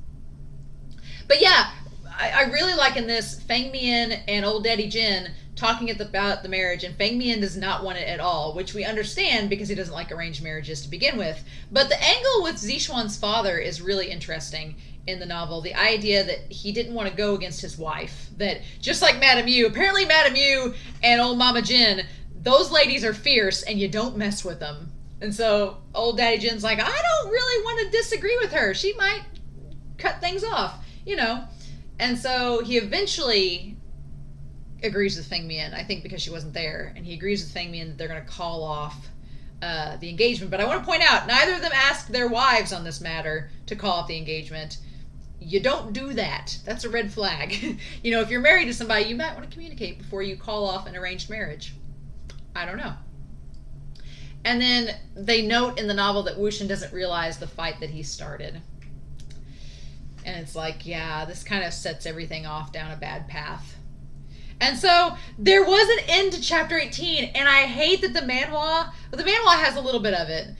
But yeah, I really like in this Feng Mian and old Daddy Jin talking about the marriage, and Feng Mian does not want it at all, which we understand because he doesn't like arranged marriages to begin with. But the angle with Zishuan's father is really interesting in the novel. The idea that he didn't want to go against his wife, that just like Madame Yu, apparently Madame Yu and old Mama Jin, those ladies are fierce and you don't mess with them. And so old Daddy Jin's like, I don't really want to disagree with her. She might cut things off, you know. And so he eventually agrees with Feng Mian, I think because she wasn't there, and he agrees with Feng Mian that they're going to call off the engagement. But I want to point out, neither of them asked their wives on this matter to call off the engagement. You don't do that. That's a red flag. You know, if you're married to somebody, you might want to communicate before you call off an arranged marriage. I don't know. And then they note in the novel that Wuxian doesn't realize the fight that he started. And it's like, yeah, this kind of sets everything off down a bad path. And so there was an end to chapter 18, and I hate that the manhwa has a little bit of it.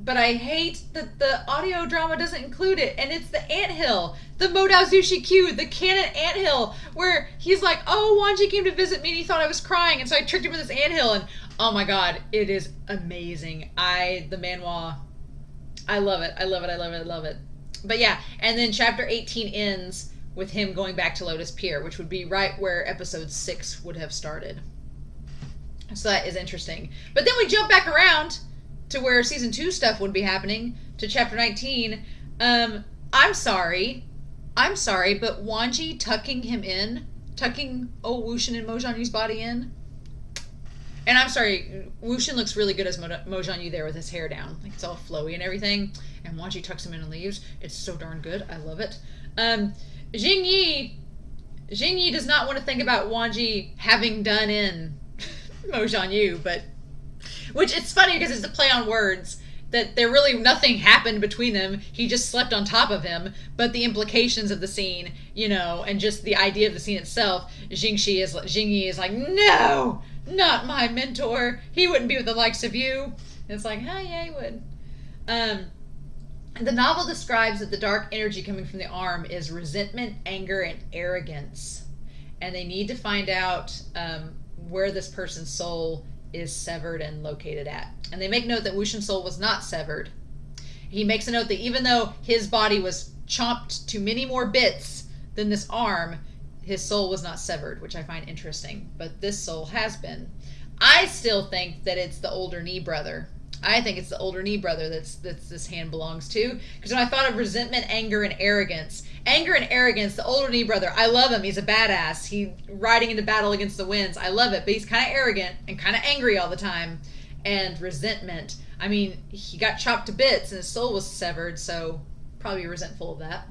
But I hate that the audio drama doesn't include it. And it's the anthill, the Modao Zushi Q, the canon anthill, where he's like, oh, Wangji came to visit me and he thought I was crying. And so I tricked him with this anthill. And oh my God, it is amazing. The manhwa, I love it. I love it. I love it. I love it. But yeah, and then chapter 18 ends with him going back to Lotus Pier, which would be right where episode 6 would have started. So that is interesting. But then we jump back around to where season 2 stuff would be happening, to chapter 19. I'm sorry, but Wangji tucking old WuXian and Mojang-Yu's body in. And I'm sorry, WuXian looks really good as Mojang-Yu there with his hair down. Like, it's all flowy and everything. And Wangji tucks him in and leaves. It's so darn good. I love it. Jingyi does not want to think about Wangji having done in Mojang-Yu, but... Which, it's funny because it's a play on words. That there really nothing happened between them. He just slept on top of him. But the implications of the scene, and just the idea of the scene itself, Jingyi is like, no, not my mentor. He wouldn't be with the likes of you. And it's like, oh yeah, he would. The novel describes that the dark energy coming from the arm is resentment, anger, and arrogance. And they need to find out where this person's soul is severed and located at. And they make note that WuXian's soul was not severed. He makes a note that even though his body was chopped to many more bits than this arm, his soul was not severed, which I find interesting. But this soul has been. I still think that it's the older knee brother. I think it's the older knee brother that's this hand belongs to. Because when I thought of resentment, anger, and arrogance, the older knee brother, I love him. He's a badass. He riding into battle against the winds. I love it. But he's kind of arrogant and kind of angry all the time. And resentment. I mean, he got chopped to bits and his soul was severed, so probably resentful of that.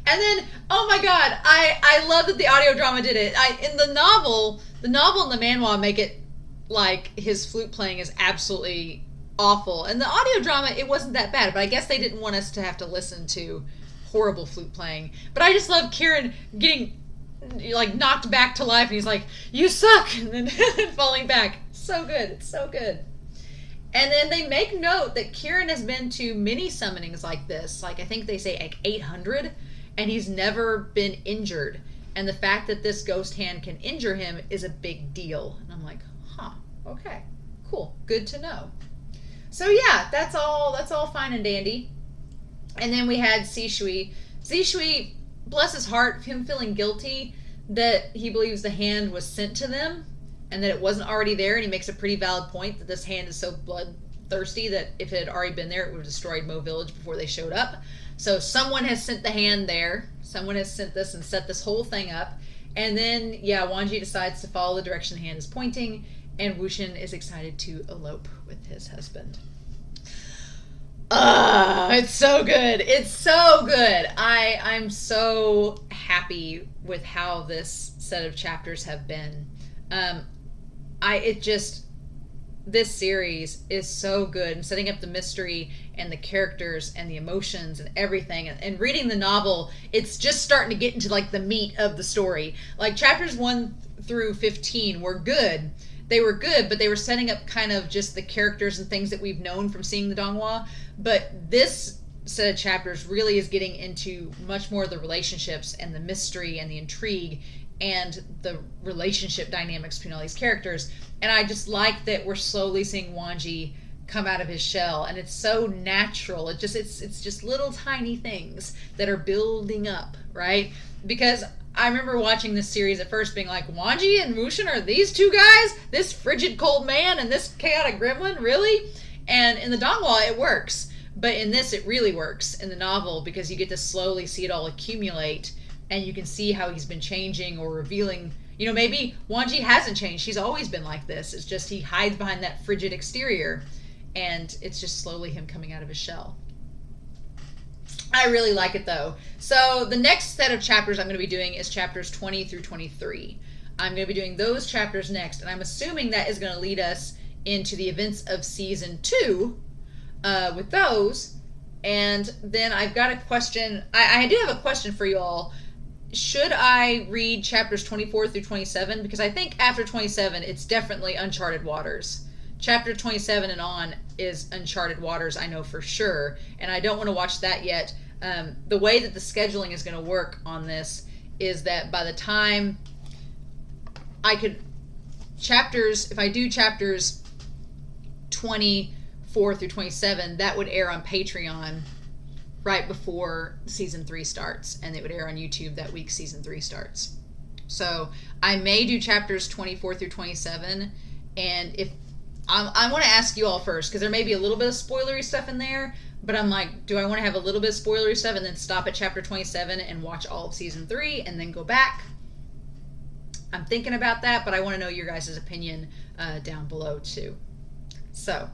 And then, oh my god, I love that the audio drama did it. In the novel and the manhwa make it like his flute playing is absolutely awful. And the audio drama, it wasn't that bad, but I guess they didn't want us to have to listen to horrible flute playing. But I just love Kieran getting like knocked back to life and he's like, you suck, and then falling back. So good. It's so good. And then they make note that Kieran has been to many summonings like this. Like, I think they say like 800, and he's never been injured. And the fact that this ghost hand can injure him is a big deal. And I'm like, okay, cool, good to know. So yeah, that's all fine and dandy. And then we had Zishui. Zishui, bless his heart, him feeling guilty that he believes the hand was sent to them and that it wasn't already there. And he makes a pretty valid point that this hand is so bloodthirsty that if it had already been there, it would have destroyed Mo Village before they showed up. So someone has sent the hand there. Someone has sent this and set this whole thing up. And then, yeah, Wangji decides to follow the direction the hand is pointing, and WuXian is excited to elope with his husband. It's so good. It's so good. I'm so happy with how this set of chapters have been. This series is so good, and setting up the mystery and the characters and the emotions and everything. And reading the novel, it's just starting to get into like the meat of the story. Like chapters 1 through 15 were good. They were good, but they were setting up kind of just the characters and things that we've known from seeing the Donghua. But this set of chapters really is getting into much more of the relationships and the mystery and the intrigue and the relationship dynamics between all these characters. And I just like that we're slowly seeing Wangji come out of his shell, and it's so natural. It's just little tiny things that are building up, right? Because I remember watching this series at first being like, Wangji and WuXian are these two guys? This frigid cold man and this chaotic gremlin? Really? And in the Donghua, it works. But in this, it really works in the novel because you get to slowly see it all accumulate, and you can see how he's been changing or revealing. You know, maybe Wangji hasn't changed. He's always been like this. It's just he hides behind that frigid exterior, and it's just slowly him coming out of his shell. I really like it, though. So the next set of chapters I'm going to be doing is chapters 20 through 23. I'm going to be doing those chapters next, and I'm assuming that is going to lead us into the events of season 2 with those. And then I've got a question. I do have a question for you all. Should I read chapters 24 through 27? Because I think after 27, it's definitely uncharted waters. Chapter 27 and on is uncharted waters, I know for sure. And I don't want to watch that yet. The way that the scheduling is going to work on this is that by the time if I do chapters 24 through 27, that would air on Patreon right before season 3 starts, and it would air on YouTube that week season 3 starts. So I may do chapters 24 through 27, and if I want to ask you all first, because there may be a little bit of spoilery stuff in there, but I'm like, do I want to have a little bit of spoilery stuff and then stop at chapter 27 and watch all of season 3 and then go back? I'm thinking about that, but I want to know your guys' opinion down below too. So,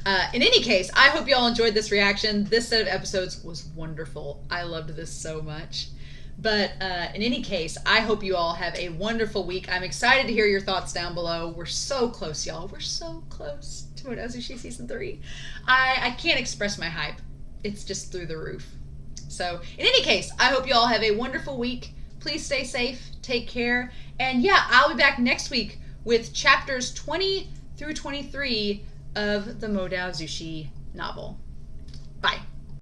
in any case, I hope you all enjoyed this reaction. This set of episodes was wonderful. I loved this so much. But in any case, I hope you all have a wonderful week. I'm excited to hear your thoughts down below. We're so close, y'all. We're so close to Moto Sushi Season 3. I can't express my hype. It's just through the roof. So, in any case, I hope you all have a wonderful week. Please stay safe, take care, and yeah, I'll be back next week with chapters 20 through 23 of the Modao Zushi novel. Bye.